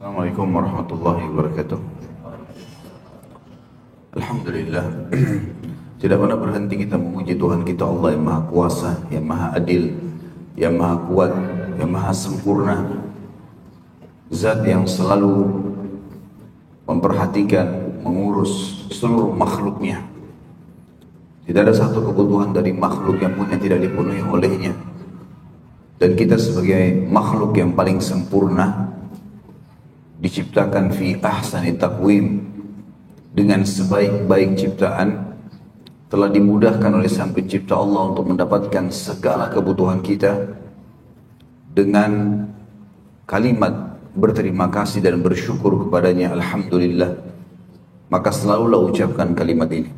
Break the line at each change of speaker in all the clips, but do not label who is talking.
Assalamualaikum warahmatullahi wabarakatuh. Alhamdulillah. Tidak pernah berhenti kita memuji Tuhan kita, Allah yang Maha Kuasa, yang Maha Adil, yang Maha Kuat, yang Maha Sempurna. Zat yang selalu memperhatikan, mengurus seluruh makhluknya. Tidak ada satu kebutuhan dari makhluk yang punya tidak dipenuhi olehnya. Dan kita sebagai makhluk yang paling sempurna diciptakan fi ahsani taqwim, dengan sebaik-baik ciptaan, telah dimudahkan oleh Sang Pencipta Allah untuk mendapatkan segala kebutuhan kita dengan kalimat berterima kasih dan bersyukur kepadanya. Alhamdulillah. Maka selalulah ucapkan kalimat ini.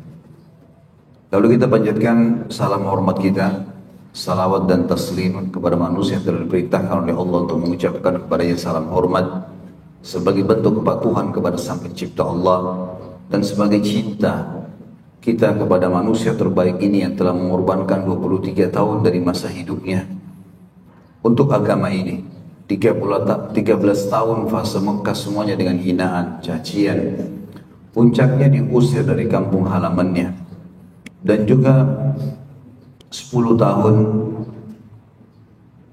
Lalu kita panjatkan salam hormat kita, salawat dan taslim kepada manusia yang telah diperintahkan oleh Allah untuk mengucapkan kepadanya salam hormat sebagai bentuk kepatuhan kepada Sang Pencipta Allah dan sebagai cinta kita kepada manusia terbaik ini yang telah mengorbankan 23 tahun dari masa hidupnya untuk agama ini. 13 tahun fase Mekah semuanya dengan hinaan, cacian. Puncaknya diusir dari kampung halamannya. Dan juga 10 tahun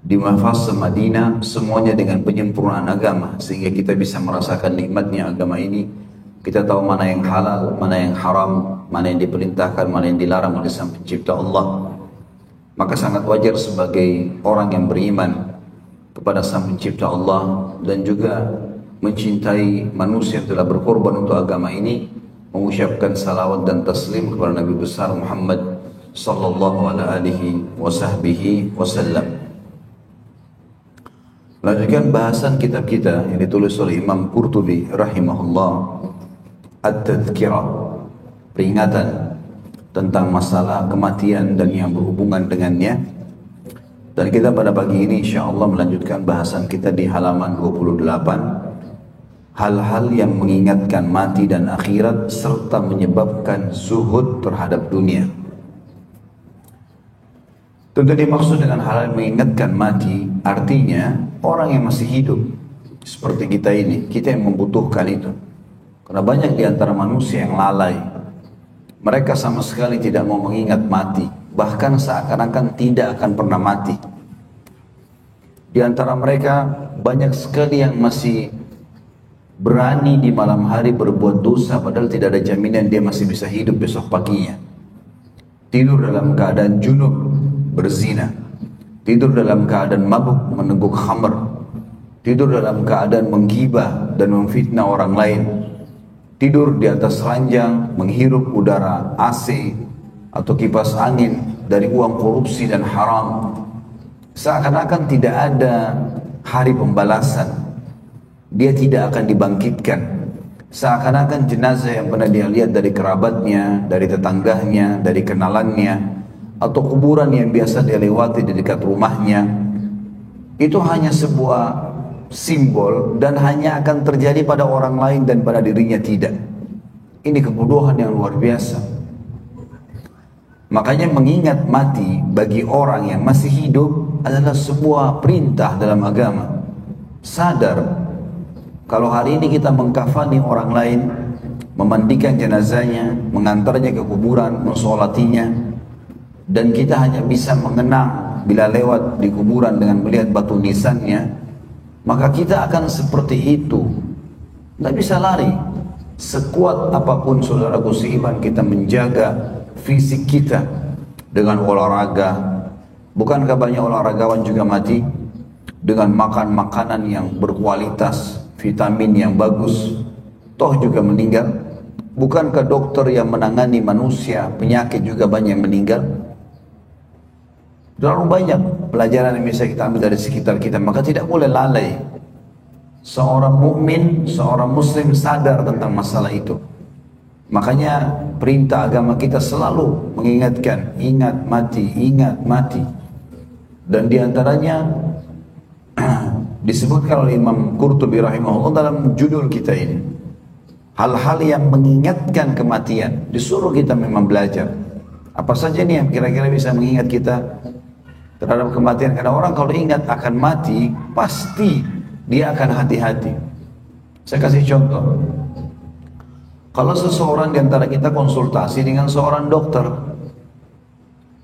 di fase Madinah semuanya dengan penyempurnaan agama, sehingga kita bisa merasakan nikmatnya agama ini. Kita tahu mana yang halal, mana yang haram, mana yang diperintahkan, mana yang dilarang oleh Sang Pencipta Allah. Maka sangat wajar sebagai orang yang beriman kepada Sang Pencipta Allah dan juga mencintai manusia yang telah berkorban untuk agama ini, mengucapkan salawat dan taslim kepada Nabi besar Muhammad sallallahu alaihi wasallam. Lanjutkan bahasan kitab kita yang ditulis oleh Imam Qurtubi rahimahullah, At-Tadhkirah, peringatan tentang masalah kematian dan yang berhubungan dengannya. Dan kita pada pagi ini insyaAllah melanjutkan bahasan kita di halaman 28, hal-hal yang mengingatkan mati dan akhirat serta menyebabkan zuhud terhadap dunia. Tentu dimaksud dengan hal yang mengingatkan mati, artinya orang yang masih hidup seperti kita ini, kita yang membutuhkan itu. Karena banyak di antara manusia yang lalai. Mereka sama sekali tidak mau mengingat mati, bahkan seakan-akan tidak akan pernah mati. Di antara mereka banyak sekali yang masih berani di malam hari berbuat dosa, padahal tidak ada jaminan dia masih bisa hidup besok paginya. Tidur dalam keadaan junub, berzina. Tidur dalam keadaan mabuk, meneguk khamr. Tidur dalam keadaan menggibah dan memfitnah orang lain. Tidur di atas ranjang, menghirup udara AC atau kipas angin dari uang korupsi dan haram. Seakan-akan tidak ada hari pembalasan. Dia tidak akan dibangkitkan. Seakan-akan jenazah yang pernah dia lihat dari kerabatnya, dari tetangganya, dari kenalannya, atau kuburan yang biasa dia lewati di dekat rumahnya, itu hanya sebuah simbol dan hanya akan terjadi pada orang lain dan pada dirinya tidak. Ini kebodohan yang luar biasa. Makanya mengingat mati bagi orang yang masih hidup adalah sebuah perintah dalam agama. Sadar kalau hari ini kita mengkafani orang lain, memandikan jenazahnya, mengantarnya ke kuburan, mensolatinya, dan kita hanya bisa mengenang bila lewat di kuburan dengan melihat batu nisannya, maka kita akan seperti itu. Tidak bisa lari. Sekuat apapun saudaraku seiman kita menjaga fisik kita dengan olahraga. Bukankah banyak olahragawan juga mati? Dengan makan makanan yang berkualitas, vitamin yang bagus, toh juga meninggal. Bukankah dokter yang menangani manusia penyakit juga banyak yang meninggal? Terlalu banyak pelajaran yang bisa kita ambil dari sekitar kita, maka tidak boleh lalai. Seorang mukmin, seorang muslim sadar tentang masalah itu. Makanya perintah agama kita selalu mengingatkan, ingat mati, ingat mati. Dan diantaranya disebutkan oleh Imam Qurtubi rahimahullah dalam judul kita ini, hal-hal yang mengingatkan kematian. Disuruh kita memang belajar. Apa saja nih yang kira-kira bisa mengingat kita terhadap kematian? Karena orang kalau ingat akan mati, pasti dia akan hati-hati. Saya kasih contoh. Kalau seseorang di antara kita konsultasi dengan seorang dokter,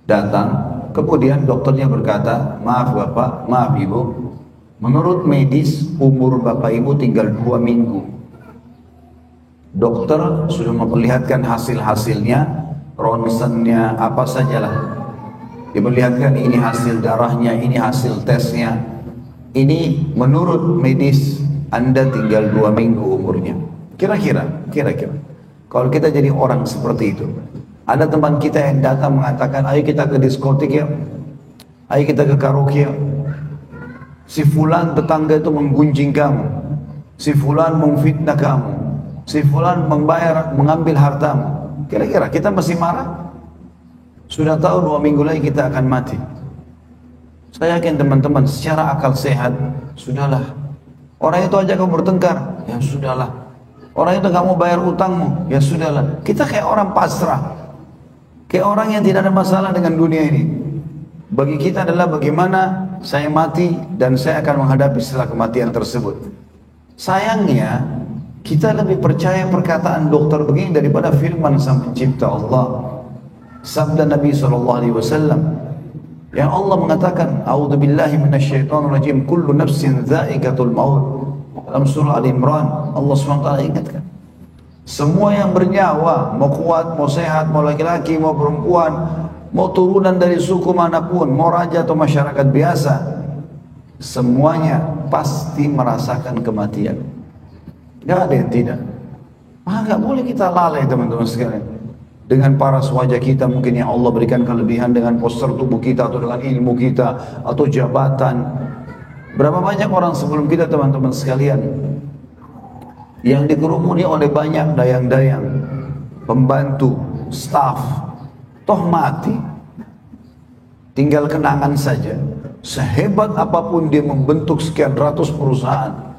datang, kemudian dokternya berkata, maaf bapak, maaf ibu, menurut medis umur bapak ibu tinggal 2 minggu. Dokter sudah memperlihatkan hasil-hasilnya, ronsennya, apa sajalah. Diperlihatkan ini hasil darahnya, ini hasil tesnya. Ini menurut medis Anda tinggal 2 minggu umurnya. Kira-kira. Kalau kita jadi orang seperti itu, ada teman kita yang datang mengatakan, ayo kita ke diskotik ya, ayo kita ke karaoke ya. Si fulan tetangga itu menggunjing kamu, si fulan memfitnah kamu, si fulan mengambil hartamu. Kira-kira kita masih marah? Sudah tahu 2 minggu lagi kita akan mati. Saya yakin teman-teman secara akal sehat, sudahlah. Orang itu aja kamu bertengkar, ya sudahlah. Orang itu kamu bayar utangmu, ya sudahlah. Kita kayak orang pasrah, kayak orang yang tidak ada masalah dengan dunia ini. Bagi kita adalah bagaimana saya mati dan saya akan menghadapi setelah kematian tersebut. Sayangnya kita lebih percaya perkataan dokter begini daripada firman Sang Pencipta Allah. Sabda Nabi SAW yang Allah mengatakan, A'udzubillahi minasyaitonirrajim, kullu nafsin dha'iqatul maut. Dalam surah Al-Imran, Allah SWT ingatkan, semua yang bernyawa, mau kuat, mau sehat, mau laki-laki, mau perempuan, mau turunan dari suku manapun, mau raja atau masyarakat biasa, semuanya pasti merasakan kematian. Gak ada yang tidak. Maka gak boleh kita lalai teman-teman sekalian. Dengan paras wajah kita mungkin yang Allah berikan kelebihan, dengan postur tubuh kita atau dengan ilmu kita atau jabatan. Berapa banyak orang sebelum kita teman-teman sekalian yang dikerumuni oleh banyak dayang-dayang, pembantu, staf, toh mati, tinggal kenangan saja. Sehebat apapun dia membentuk sekian ratus perusahaan,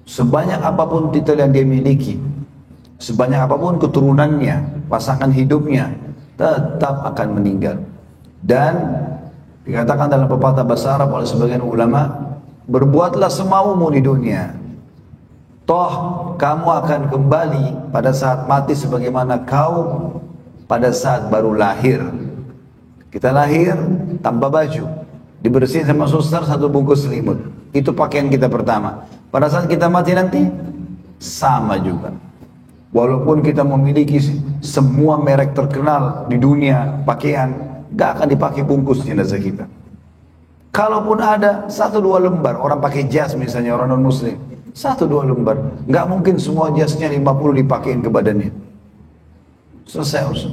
sebanyak apapun titel yang dia miliki, sebanyak apapun keturunannya, pasangan hidupnya, tetap akan meninggal. Dan dikatakan dalam pepatah bahasa Arab oleh sebagian ulama, berbuatlah semaumu di dunia, toh kamu akan kembali pada saat mati sebagaimana kau pada saat baru lahir. Kita lahir tanpa baju, dibersihin sama suster 1 bungkus selimut, itu pakaian kita pertama. Pada saat kita mati nanti sama juga. Walaupun kita memiliki semua merek terkenal di dunia pakaian, gak akan dipakai bungkus jenazah kita. Kalaupun ada 1-2 lembar, orang pakai jas misalnya, orang non muslim, 1-2 lembar, gak mungkin semua jasnya 50 dipakein ke badannya. Selesai urusan.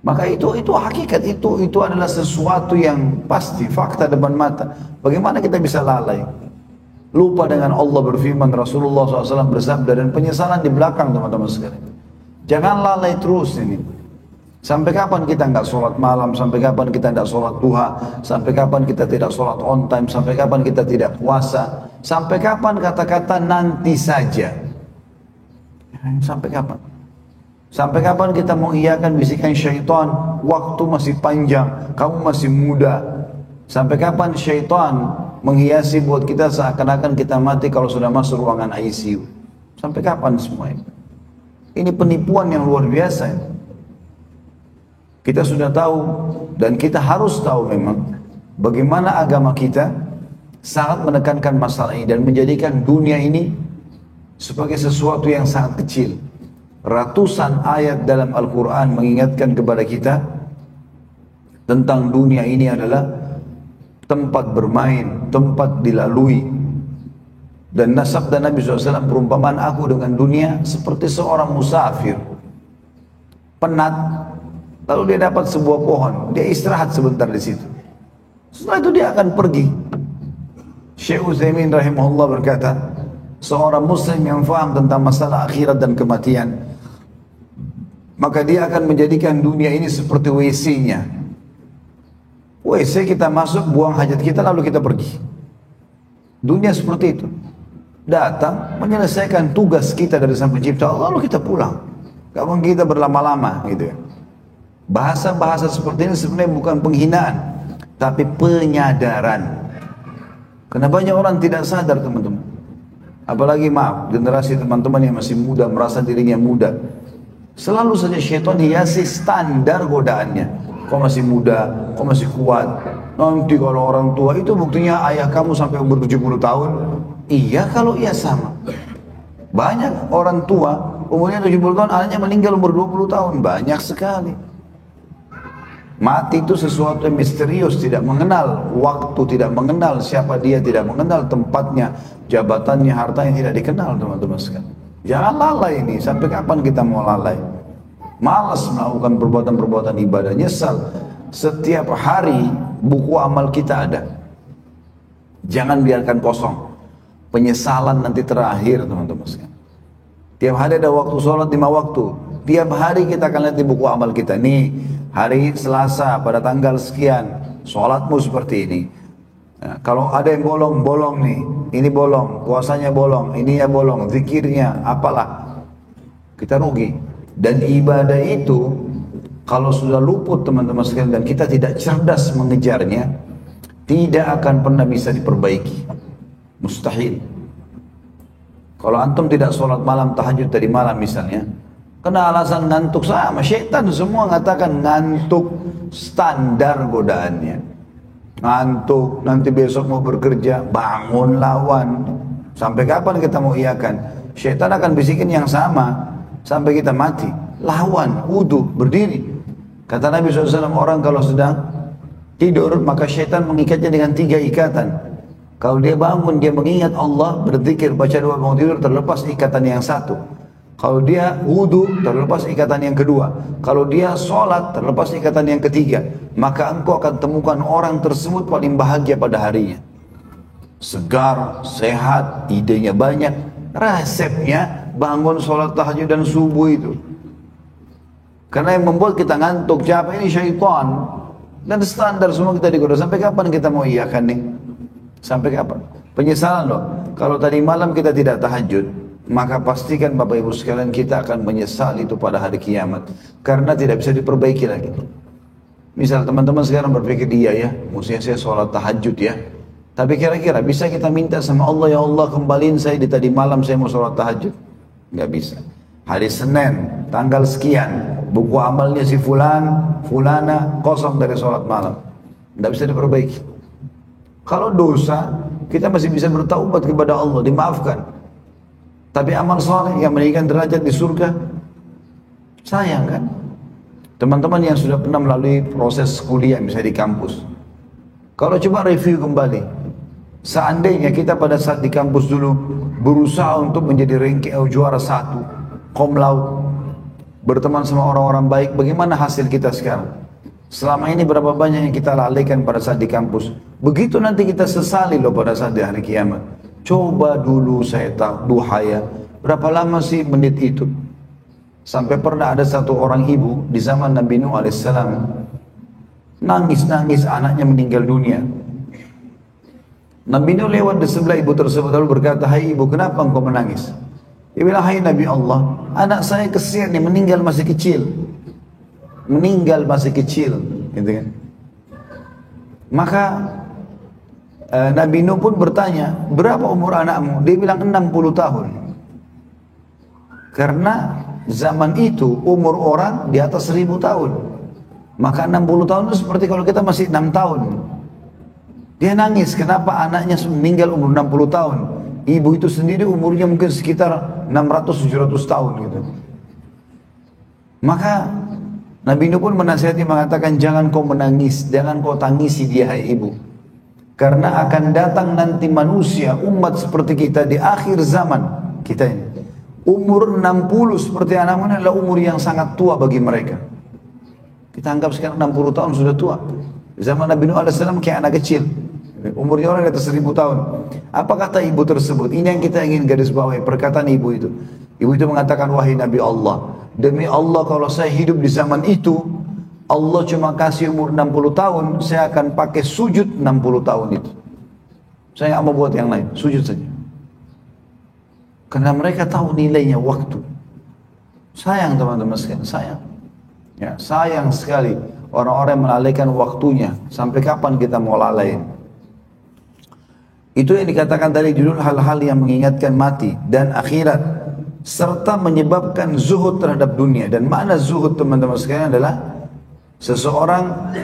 Maka itu hakikat, itu adalah sesuatu yang pasti, fakta depan mata. Bagaimana kita bisa lalai? Lupa dengan Allah berfirman, Rasulullah SAW bersabda, dan penyesalan di belakang teman-teman sekalian. Jangan lalai terus ini. Sampai kapan kita nggak sholat malam? Sampai kapan kita tidak sholat duha? Sampai kapan kita tidak sholat on time? Sampai kapan kita tidak puasa? Sampai kapan kata-kata nanti saja? Sampai kapan? Sampai kapan kita mengiyakan bisikan syaitan? Waktu masih panjang, kamu masih muda. Sampai kapan syaitan menghiasi buat kita seakan-akan kita mati kalau sudah masuk ruangan ICU? Sampai kapan semua ini? Ini penipuan yang luar biasa. Kita sudah tahu dan kita harus tahu memang bagaimana agama kita sangat menekankan masalah ini dan menjadikan dunia ini sebagai sesuatu yang sangat kecil. Ratusan ayat dalam Al-Quran mengingatkan kepada kita tentang dunia ini adalah tempat bermain, tempat dilalui. Dan sabda Nabi SAW, perumpamaan aku dengan dunia seperti seorang musafir penat, lalu dia dapat sebuah pohon, dia istirahat sebentar di situ. Setelah itu dia akan pergi. Syekh Utsaimin rahimahullah berkata, seorang muslim yang faham tentang masalah akhirat dan kematian, maka dia akan menjadikan dunia ini seperti WC-nya. WC kita masuk, buang hajat kita, lalu kita pergi. Dunia seperti itu. Datang, menyelesaikan tugas kita dari Sang Pencipta Allah, lalu kita pulang. Gak mungkin kita berlama-lama gitu ya. Bahasa-bahasa seperti ini sebenarnya bukan penghinaan, tapi penyadaran. Karena banyak orang tidak sadar teman-teman. Apalagi maaf, generasi teman-teman yang masih muda, merasa dirinya muda. Selalu saja syaitan hiasi standar godaannya. Kau masih muda, kau masih kuat. Nanti kalau orang tua itu buktinya ayah kamu sampai umur 70 tahun. Iya kalau iya sama. Banyak orang tua, umurnya 70 tahun, anaknya meninggal umur 20 tahun. Banyak sekali. Mati itu sesuatu yang misterius, tidak mengenal waktu, tidak mengenal siapa dia, tidak mengenal tempatnya, jabatannya, hartanya tidak dikenal teman-teman sekalian. Jangan lalai ini, sampai kapan kita mau lalai? Malas melakukan perbuatan-perbuatan ibadah, nyesal. Setiap hari buku amal kita ada. Jangan biarkan kosong. Penyesalan nanti terakhir teman-teman sekalian. Tiap hari ada waktu sholat 5 waktu. Tiap hari kita akan lihat di buku amal kita. Nih, hari Selasa pada tanggal sekian, sholatmu seperti ini. Nah, kalau ada yang bolong, bolong nih. Ini bolong, puasanya bolong, ininya bolong, zikirnya, apalah. Kita rugi. Dan ibadah itu, kalau sudah luput teman-teman sekalian dan kita tidak cerdas mengejarnya, tidak akan pernah bisa diperbaiki. Mustahil. Kalau antum tidak sholat malam, tahajud tadi malam misalnya, kena alasan ngantuk sama, syaitan semua mengatakan ngantuk, standar godaannya. Ngantuk, nanti besok mau bekerja, bangun lawan. Sampai kapan kita mau iakan? Syaitan akan bisikin yang sama sampai kita mati. Lawan, wudu, berdiri. Kata Nabi SAW, orang kalau sedang tidur maka syaitan mengikatnya dengan 3 ikatan. Kalau dia bangun, dia mengingat Allah, berzikir, baca doa bangun tidur, terlepas ikatan yang satu. Kalau dia wudu, terlepas ikatan yang kedua. Kalau dia sholat, terlepas ikatan yang ketiga. Maka engkau akan temukan orang tersebut paling bahagia pada harinya. Segar, sehat, idenya banyak. Resepnya bangun sholat tahajud dan subuh itu. Karena yang membuat kita ngantuk, siapa ini? Syaitan. Dan standar semua kita digoda. Sampai kapan kita mau iakan nih? Sampai kapan? Penyesalan loh. Kalau tadi malam kita tidak tahajud, maka pastikan Bapak Ibu sekalian kita akan menyesal itu pada hari kiamat. Karena tidak bisa diperbaiki lagi. Misal teman-teman sekarang berpikir, iya ya, mestinya saya sholat tahajud ya. Tapi kira-kira bisa kita minta sama Allah, ya Allah kembaliin saya di tadi malam saya mau sholat tahajud? Nggak bisa. Hari Senin, tanggal sekian, buku amalnya si fulan, fulana, kosong dari sholat malam. Nggak bisa diperbaiki. Kalau dosa, kita masih bisa bertaubat kepada Allah, dimaafkan. Tapi amal soleh yang meninggikan derajat di surga, sayang kan? Teman-teman yang sudah pernah melalui proses kuliah misalnya di kampus, kalau coba review kembali, seandainya kita pada saat di kampus dulu berusaha untuk menjadi ranking juara 1, cum laude, berteman sama orang-orang baik, bagaimana hasil kita sekarang? Selama ini berapa banyak yang kita lalaikan pada saat di kampus? Begitu nanti kita sesali loh pada saat di hari kiamat. Coba dulu saya tahu duhaya, berapa lama sih menit itu? Sampai pernah ada satu orang ibu di zaman Nabi Nuh alaihissalam nangis-nangis anaknya meninggal dunia. Nabi Nuh lewat di sebelah ibu tersebut lalu berkata, hai ibu, kenapa engkau menangis? Dia bilang, hai Nabi Allah, anak saya kesian nih, meninggal masih kecil. Meninggal masih kecil, gitu kan? Maka Nabi Nuh pun bertanya, berapa umur anakmu? Dia bilang 60 tahun. Karena zaman itu umur orang di atas 1000 tahun. Maka 60 tahun itu seperti kalau kita masih 6 tahun. Dia nangis, kenapa anaknya meninggal umur 60 tahun? Ibu itu sendiri umurnya mungkin sekitar 600-700 tahun gitu. Maka Nabi Nuh pun menasihati mengatakan, jangan kau menangis, jangan kau tangisi dia hai ibu. Karena akan datang nanti manusia, umat seperti kita di akhir zaman kita ini. Umur 60 seperti anak mana adalah umur yang sangat tua bagi mereka. Kita anggap sekarang 60 tahun sudah tua. Zaman Nabi Nuh alaihissalam kayak anak kecil. Umurnya orang di atas 1000 tahun. Apa kata ibu tersebut? Ini yang kita ingin garis bawahi, perkataan ibu itu. Ibu itu mengatakan, wahai Nabi Allah, demi Allah kalau saya hidup di zaman itu, Allah cuma kasih umur 60 tahun, saya akan pakai sujud 60 tahun itu. Saya nggak mau buat yang lain, sujud saja. Karena mereka tahu nilainya waktu. Sayang teman-teman sekalian, sayang. Ya, sayang sekali orang-orang yang melalaikan waktunya. Sampai kapan kita mau lalai? Itu yang dikatakan tadi judul hal-hal yang mengingatkan mati dan akhirat serta menyebabkan zuhud terhadap dunia. Dan makna zuhud teman-teman sekalian adalah seseorang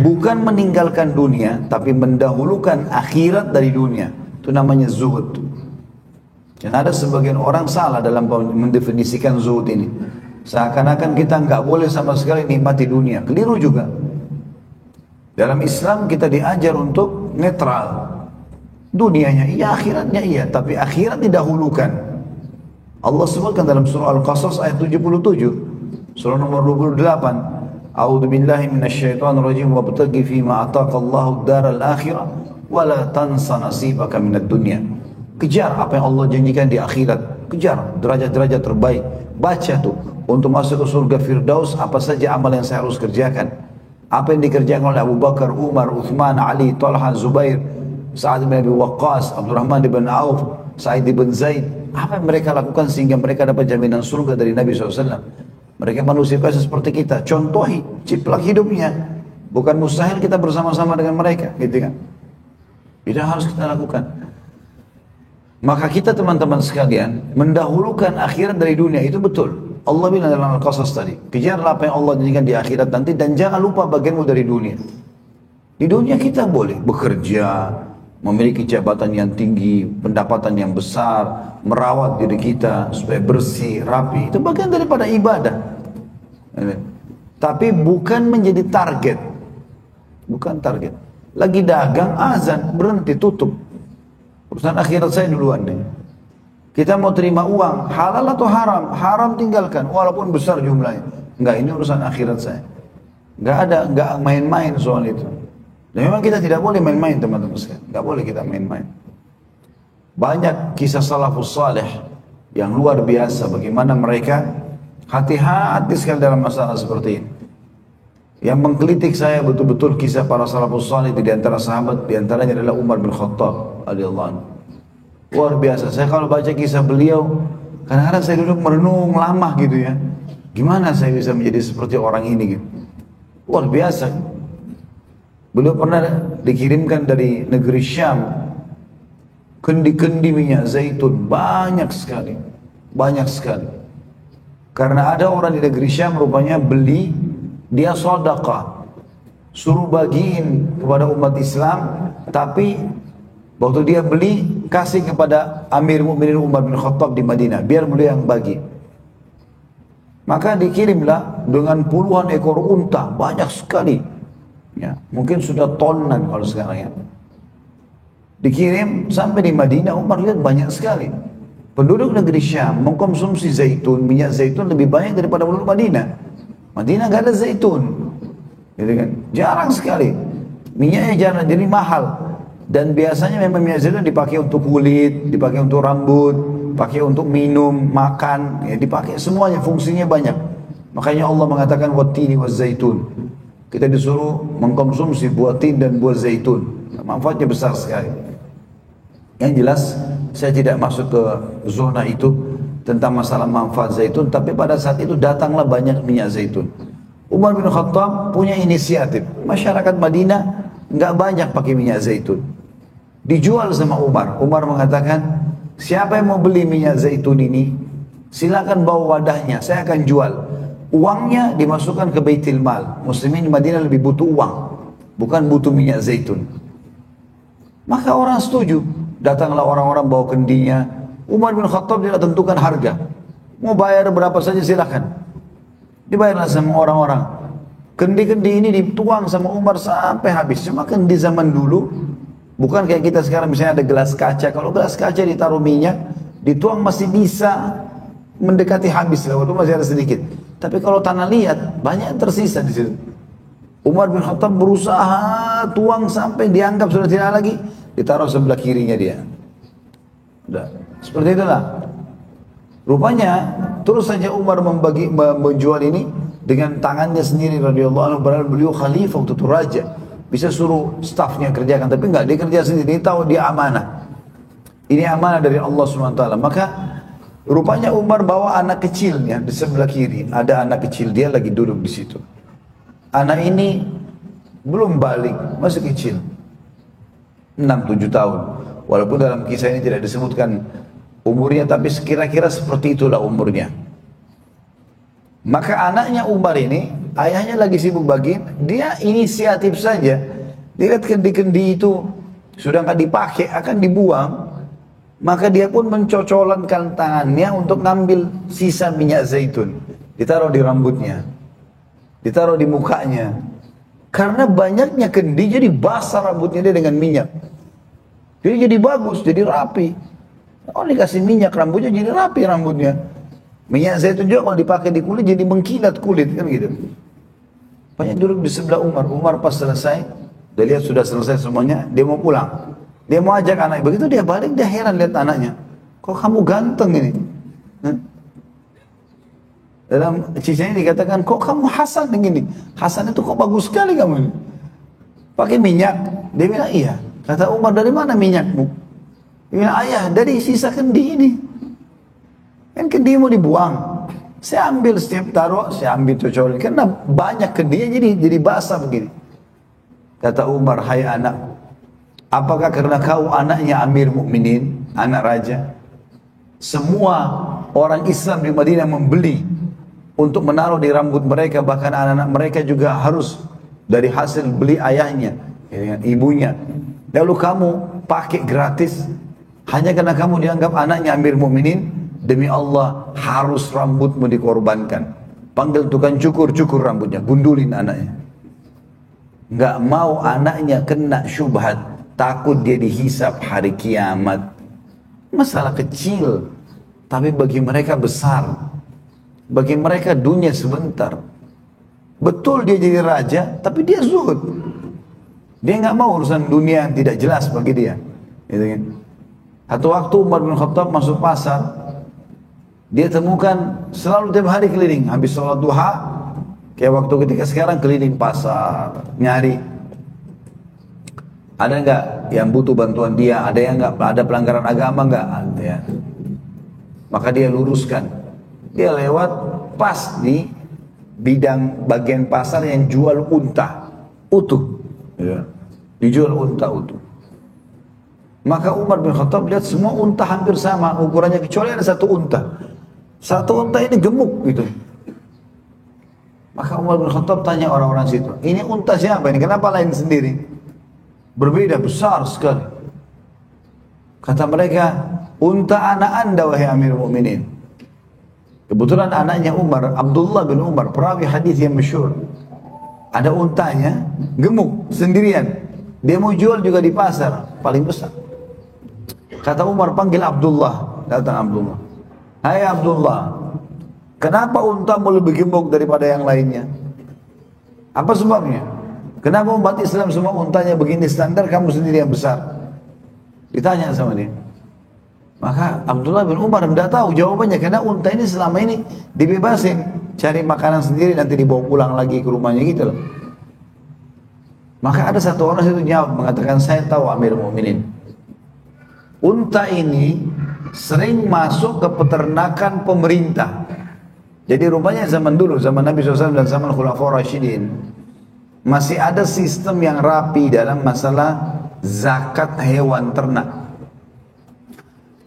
bukan meninggalkan dunia tapi mendahulukan akhirat dari dunia. Itu namanya zuhud. Dan ada sebagian orang salah dalam mendefinisikan zuhud ini. Seakan-akan kita nggak boleh sama sekali nikmati dunia. Keliru juga. Dalam Islam kita diajar untuk netral. Dunianya iya, akhiratnya iya, tapi akhirat didahulukan. Allah sebutkan dalam surah Al-Qasas ayat 77, surah nomor 28. A'udzu billahi minasyaitonir rajim wabtaghi fima ataqallahu ad-daral akhirah wa la tansa nasibaka minad dunya. Kejar apa yang Allah janjikan di akhirat. Kejar derajat-derajat terbaik. Baca tuh, untuk masuk ke surga Firdaus apa saja amal yang saya harus kerjakan. Apa yang dikerjakan oleh Abu Bakar, Umar, Uthman, Ali, Talha, Zubair, Sa'ad bin Abi Waqqas, Abdurrahman bin Auf, Sa'id bin Zaid. Apa yang mereka lakukan sehingga mereka dapat jaminan surga dari Nabi SAW? Mereka manusia biasa seperti kita. Contohi, ciplak hidupnya. Bukan mustahil kita bersama-sama dengan mereka, gitu kan? Itu harus kita lakukan. Maka kita teman-teman sekalian mendahulukan akhirat dari dunia, itu betul. Allah bilang dalam Al-Qasas tadi, kejarlah apa yang Allah janjikan di akhirat nanti dan jangan lupa bagianmu dari dunia. Di dunia kita boleh bekerja, memiliki jabatan yang tinggi, pendapatan yang besar, merawat diri kita supaya bersih, rapi. Itu bagian daripada ibadah. Tapi bukan menjadi target. Bukan target. Lagi dagang, azan, berhenti, tutup. Urusan akhirat saya duluan deh. Kita mau terima uang, halal atau haram? Haram tinggalkan, walaupun besar jumlahnya. Enggak, ini urusan akhirat saya. Enggak main-main soal itu. Dan memang kita tidak boleh main-main teman-teman sekalian. Enggak boleh kita main-main. Banyak kisah salafus saleh yang luar biasa bagaimana mereka hati-hati sekali dalam masalah seperti ini. Yang menggelitik saya betul-betul kisah para salafus saleh di antara sahabat, di antaranya adalah Umar bin Khattab radhiyallahu anhu. Luar biasa. Saya kalau baca kisah beliau, kadang-kadang saya duduk merenung lama gitu ya. Gimana saya bisa menjadi seperti orang ini gitu. Luar biasa. Beliau pernah dikirimkan dari negeri Syam kendi-kendi minyak zaitun banyak sekali. Banyak sekali. Karena ada orang di negeri Syam rupanya beli, dia sedekah. Suruh bagiin kepada umat Islam, tapi waktu dia beli kasih kepada Amir Mukminin Umar bin Khattab di Madinah, biar beliau yang bagi. Maka dikirimlah dengan puluhan ekor unta, banyak sekali. Ya, mungkin sudah tonan kalau sekarang ya. Dikirim sampai di Madinah, Umar lihat banyak sekali. Penduduk negeri Syam mengkonsumsi zaitun, minyak zaitun lebih banyak daripada penduduk Madinah. Madinah gak ada zaitun, gitu kan? Jarang sekali. Minyaknya jarang, jadi mahal. Dan biasanya memang minyak zaitun dipakai untuk kulit, dipakai untuk rambut, dipakai untuk minum, makan, ya, dipakai semuanya, fungsinya banyak. Makanya Allah mengatakan wattini wazzaitun. Kita disuruh mengkonsumsi buah tin dan buah zaitun. Manfaatnya besar sekali. Yang jelas saya tidak masuk ke zona itu tentang masalah manfaat zaitun, tapi pada saat itu datanglah banyak minyak zaitun. Umar bin Khattab punya inisiatif. Masyarakat Madinah nggak banyak pakai minyak zaitun. Dijual sama Umar. Umar mengatakan, siapa yang mau beli minyak zaitun ini, silakan bawa wadahnya, saya akan jual. Uangnya dimasukkan ke Baitul Mal. Muslimin di Madinah lebih butuh uang, bukan butuh minyak zaitun. Maka orang setuju. Datanglah orang-orang bawa kendinya. Umar bin Khattab tidak tentukan harga. Mau bayar berapa saja silakan. Dibayarlah sama orang-orang. Kendi-kendi ini dituang sama Umar sampai habis. Cuma kan di zaman dulu, bukan kayak kita sekarang misalnya ada gelas kaca. Kalau gelas kaca ditaruh minyak, dituang masih bisa mendekati habis lah, waktu masih ada sedikit. Tapi kalau tanah liat, banyak yang tersisa di situ. Umar bin Khattab berusaha tuang sampai dianggap sudah tidak lagi, ditaruh sebelah kirinya dia. Udah, seperti itulah. Rupanya terus saja Umar menjual ini dengan tangannya sendiri radhiyallahu anhu, padahal beliau khalifah waktu itu raja. Bisa suruh stafnya kerjakan, tapi enggak, dia kerja sendiri, dia tahu dia amanah. Ini amanah dari Allah SWT. Maka rupanya Umar bawa anak kecilnya di sebelah kiri. Ada anak kecil dia lagi duduk di situ. Anak ini belum balik, masih kecil, 6-7 tahun. Walaupun dalam kisah ini tidak disebutkan umurnya, tapi kira-kira seperti itulah umurnya. Maka anaknya Umar ini, ayahnya lagi sibuk bagi, dia inisiatif saja. Dia lihat kendi-kendi itu sudah nggak dipakai, akan dibuang. Maka dia pun mencocolankan tangannya untuk ngambil sisa minyak zaitun. Ditaruh di rambutnya, ditaruh di mukanya. Karena banyaknya kendi, jadi basah rambutnya dia dengan minyak. Jadi bagus, jadi rapi. Oh, dikasih minyak, rambutnya jadi rapi rambutnya. Minyak zaitun juga kalau dipakai di kulit jadi mengkilat kulit, kan gitu. Banyak duduk di sebelah Umar. Umar pas selesai, dia lihat sudah selesai semuanya, dia mau pulang. Dia mau ajak anak. Begitu dia balik, dia heran lihat anaknya. Kok kamu ganteng ini? Dalam kisah ini dikatakan, kok kamu Hasan begini? Hasan itu kok bagus sekali kamu ini. Pakai minyak. Dia bilang, iya. Kata Umar, dari mana minyakmu? Dia bilang, ayah, dari sisa kendi ini. Kan kendi mau dibuang. Saya ambil setiap taruh, saya ambil cocol. Karena banyak kendinya jadi basah begini. Kata Umar, hai anak, apakah karena kau anaknya Amir Mukminin, anak raja? Semua orang Islam di Madinah membeli untuk menaruh di rambut mereka, bahkan anak-anak mereka juga harus dari hasil beli ayahnya, ibunya. Lalu kamu pakai gratis hanya karena kamu dianggap anaknya Amir Mukminin. Demi Allah harus rambutmu dikorbankan. Panggil tukang cukur rambutnya, gundulin anaknya. Nggak mau anaknya kena syubhat, takut dia dihisap hari kiamat. Masalah kecil, tapi bagi mereka besar. Bagi mereka dunia sebentar. Betul dia jadi raja, tapi dia zuhud. Dia nggak mau urusan dunia yang tidak jelas bagi dia. Gitu kan? Satu waktu Umar bin Khattab masuk pasar, dia temukan selalu tiap hari keliling, habis sholat duha, kayak waktu ketika sekarang keliling pasar, nyari ada nggak yang butuh bantuan dia, ada yang nggak, ada pelanggaran agama nggak, ada ya. Maka dia luruskan, dia lewat pas di bidang bagian pasar yang jual unta utuh, ya. Dijual unta utuh. Maka Umar bin Khattab lihat semua unta hampir sama ukurannya, kecuali ada satu unta. Satu unta ini gemuk gitu. Maka Umar bin Khattab tanya orang-orang situ, ini unta siapa ini? Kenapa lain sendiri? Berbeda, besar sekali. Kata mereka, unta anak anda wahai Amir Mu'minin. Kebetulan anaknya Umar, Abdullah bin Umar, perawi hadis yang masyhur. Ada untanya, gemuk, sendirian. Dia mau jual juga di pasar, paling besar. Kata Umar, panggil Abdullah. Datang Abdullah. Hai Abdullah, kenapa untamu lebih gemuk daripada yang lainnya? Apa sebabnya? Kenapa umat Islam semua untanya begini standar, kamu sendiri yang besar? Ditanya sama dia. Maka Abdullah bin Umar tidak tahu jawabannya, karena unta ini selama ini dibebasin, cari makanan sendiri, nanti dibawa pulang lagi ke rumahnya gitu loh. Maka ada satu orang itu jawab, mengatakan, saya tahu Amir Mu'minin. Unta ini sering masuk ke peternakan pemerintah. Jadi rupanya zaman dulu, zaman Nabi SAW dan zaman Khulafaur Rasyidin, masih ada sistem yang rapi dalam masalah zakat hewan ternak.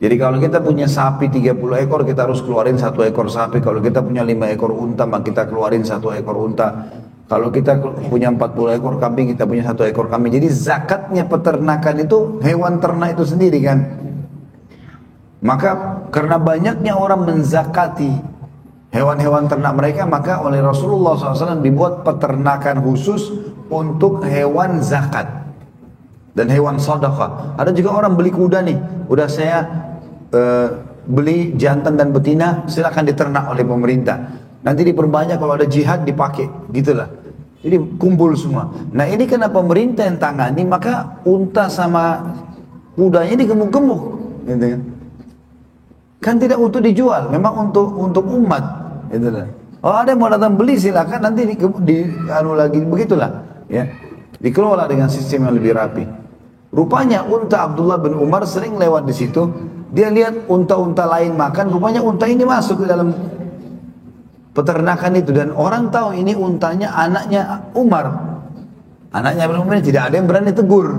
Jadi kalau kita punya sapi 30 ekor, kita harus keluarin 1 ekor sapi. Kalau kita punya 5 ekor unta, maka kita keluarin 1 ekor unta. Kalau kita punya 40 ekor kambing, kita punya 1 ekor kambing. Jadi zakatnya peternakan itu hewan ternak itu sendiri kan. Maka karena banyaknya orang menzakati hewan-hewan ternak mereka, maka oleh Rasulullah SAW dibuat peternakan khusus untuk hewan zakat dan hewan sedekah. Ada juga orang beli kuda nih, udah saya beli jantan dan betina, silakan diternak oleh pemerintah. Nanti diperbanyak, kalau ada jihad dipakai, gitulah. Jadi kumpul semua. Nah ini karena pemerintah yang tangani, maka unta sama kudanya digemuk-gemuk, gitu kan? Kan tidak untuk dijual, memang untuk umat, gitu lah. Oh ada yang mau datang beli silakan, nanti lagi begitulah, ya. Dikelola dengan sistem yang lebih rapi. Rupanya unta Abdullah bin Umar sering lewat di situ. Dia lihat unta-unta lain makan, rupanya unta ini masuk ke dalam peternakan itu, dan orang tahu ini untanya anaknya Umar. Anaknya bin Umar tidak ada yang berani tegur.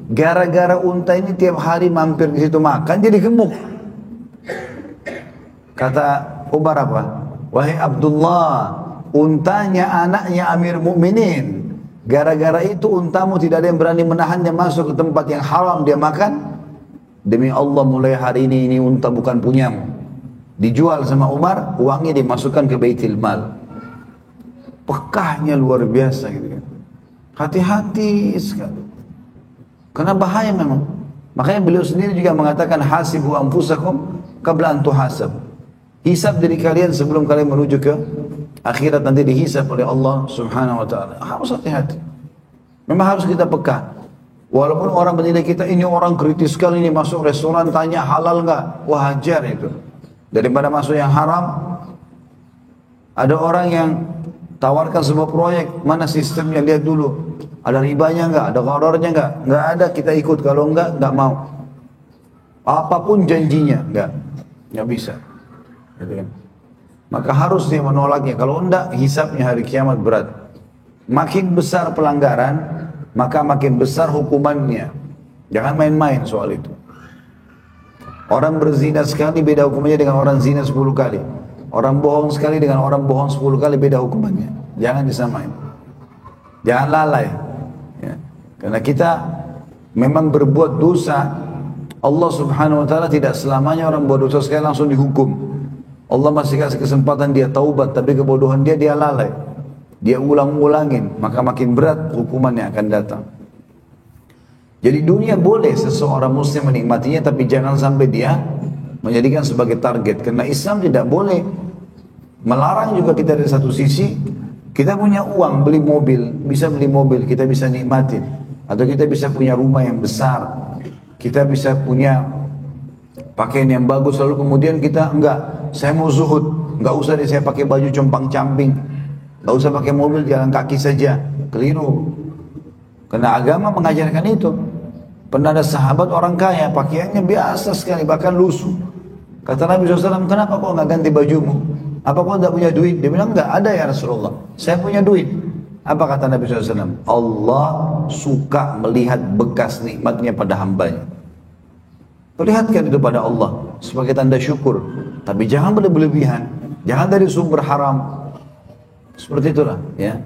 Gara-gara unta ini tiap hari mampir di situ makan, jadi gemuk. Kata Umar apa? Wahai Abdullah, untanya anaknya Amir Mukminin. Gara-gara itu untamu tidak ada yang berani menahannya masuk ke tempat yang haram dia makan. Demi Allah mulai hari ini unta bukan punyamu. Dijual sama Umar, uangnya dimasukkan ke Baitul Mal. Pekahnya luar biasa gitu kan. Hati-hati sekali. Karena bahaya memang. Makanya beliau sendiri juga mengatakan hasibu anfusakum qabla an tuhasab. Hisab diri kalian sebelum kalian menuju ke akhirat, nanti dihisab oleh Allah Subhanahu wa taala. Harus hati-hati. Memang harus kita peka. Walaupun orang menilai kita ini orang kritis sekali, ini masuk restoran tanya halal enggak? Wajar itu. Daripada masuk yang haram. Ada orang yang tawarkan sebuah proyek, mana sistemnya, lihat dulu. Ada ribanya enggak? Ada gharornya enggak? Enggak ada, kita ikut. Kalau enggak mau. Apapun janjinya, enggak bisa. Gitu kan? Maka harus dia menolaknya. Kalau enggak, hisabnya hari kiamat berat. Makin besar pelanggaran, maka makin besar hukumannya. Jangan main-main soal itu. Orang berzina sekali beda hukumannya dengan orang zina 10 kali. Orang bohong sekali dengan orang bohong 10 kali beda hukumannya. Jangan disamain. Jangan lalai. Ya. Karena kita memang berbuat dosa. Allah Subhanahu wa taala tidak selamanya orang buat dosa sekali langsung dihukum. Allah masih kasih kesempatan dia taubat, tapi kebodohan dia lalai. Dia ulang-ulangin, maka makin berat hukuman yang akan datang. Jadi dunia boleh seseorang muslim menikmatinya, tapi jangan sampai dia menjadikan sebagai target. Karena Islam tidak boleh melarang juga kita dari satu sisi. Kita punya uang beli mobil, bisa beli mobil, kita bisa nikmatin. Atau kita bisa punya rumah yang besar, kita bisa punya pakaian yang bagus, lalu kemudian kita enggak, saya mau zuhud, enggak usah deh saya pakai baju compang-camping, enggak usah pakai mobil, jalan kaki saja. Keliru. Karena agama mengajarkan itu. Pernah ada sahabat orang kaya, pakaiannya biasa sekali, bahkan lusuh. Kata Nabi SAW, kenapa kau enggak ganti bajumu? Apa kau enggak punya duit? Dia bilang, enggak ada ya Rasulullah, saya punya duit. Apa kata Nabi SAW? Allah suka melihat bekas nikmatnya pada hambanya. Perlihatkan itu pada Allah sebagai tanda syukur. Tapi jangan berlebihan, jangan dari sumber haram. Seperti itulah ya.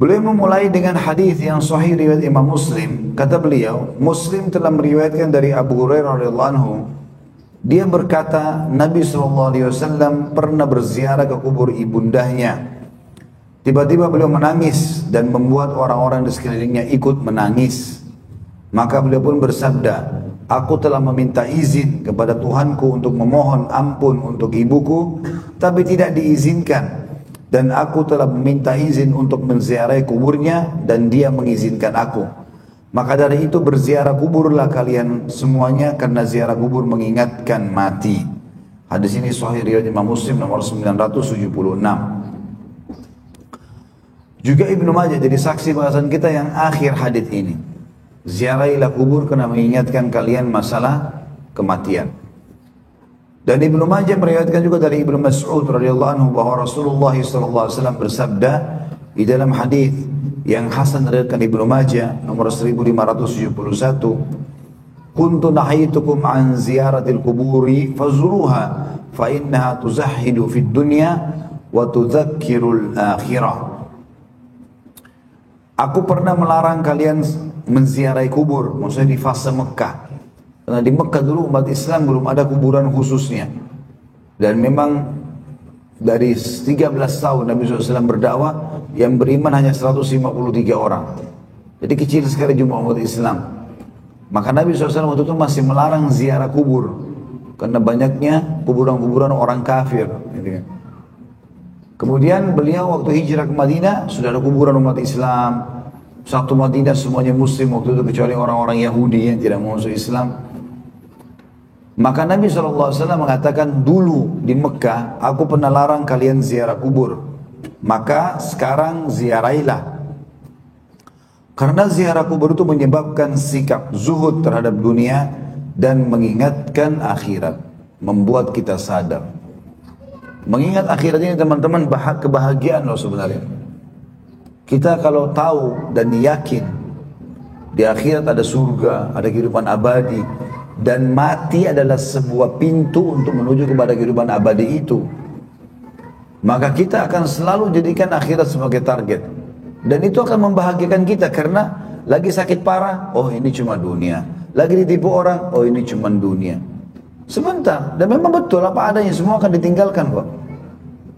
Beliau memulai dengan hadis yang sahih riwayat Imam Muslim. Kata beliau, Muslim telah meriwayatkan dari Abu Hurairah radhiyallahu anhu. Dia berkata, Nabi SAW pernah berziarah ke kubur ibundahnya. Tiba-tiba beliau menangis dan membuat orang-orang di sekelilingnya ikut menangis. Maka beliau pun bersabda, aku telah meminta izin kepada Tuhanku untuk memohon ampun untuk ibuku, tapi tidak diizinkan. Dan aku telah meminta izin untuk menziarahi kuburnya, dan dia mengizinkan aku. Maka dari itu berziarah kuburlah kalian semuanya, karena ziarah kubur mengingatkan mati. Hadis ini sahih riwayat Imam Muslim nomor 976. Juga Ibnu Majah jadi saksi bahasan kita yang akhir hadis ini. Ziarahilah kubur karena mengingatkan kalian masalah kematian. Dan Ibnu Majah meriwayatkan juga dari Ibnu Mas'ud radhiyallahu anhu bahwa Rasulullah sallallahu alaihi wasallam bersabda di dalam hadis yang hasan diriwayatkan Ibnu Majah nomor 1571, "Kuntu nahaytukum an ziyaratil quburi fazuruha fa innaha tuzahhidu fid dunya wa tudzakkirul akhirah." Aku pernah melarang kalian menziarahi kubur, maksudnya di fase Mekah. Karena di Mekah dulu umat Islam belum ada kuburan khususnya. Dan memang dari 13 tahun Nabi SAW berdakwah, yang beriman hanya 153 orang. Jadi kecil sekali jumlah umat Islam. Maka Nabi SAW waktu itu masih melarang ziarah kubur. Karena banyaknya kuburan-kuburan orang kafir. Kemudian beliau waktu hijrah ke Madinah, sudah ada kuburan umat Islam. Satu Madinah semuanya muslim waktu itu, kecuali orang-orang Yahudi yang tidak mau masuk Islam. Maka Nabi SAW mengatakan, dulu di Mekah aku pernah larang kalian ziarah kubur, maka sekarang ziarahilah. Karena ziarah kubur itu menyebabkan sikap zuhud terhadap dunia dan mengingatkan akhirat, membuat kita sadar. Mengingat akhirat ini teman-teman kebahagiaan loh sebenarnya. Kita kalau tahu dan yakin Di akhirat ada surga, ada kehidupan abadi. Dan mati adalah sebuah pintu untuk menuju kepada kehidupan abadi itu. Maka kita akan selalu jadikan akhirat sebagai target. Dan itu akan membahagiakan kita karena lagi sakit parah, oh ini cuma dunia. Lagi ditipu orang, oh ini cuma dunia. Sebentar, dan memang betul apa adanya, semua akan ditinggalkan kok.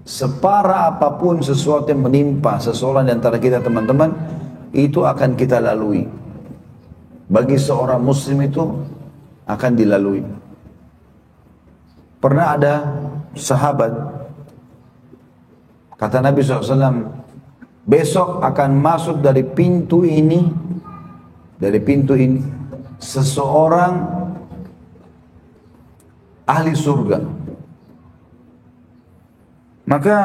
Separah apapun sesuatu yang menimpa seseorang di antara kita teman-teman, itu akan kita lalui. Bagi seorang muslim itu akan dilalui. Pernah ada sahabat, kata Nabi SAW, besok akan masuk dari pintu ini, seseorang ahli surga. Maka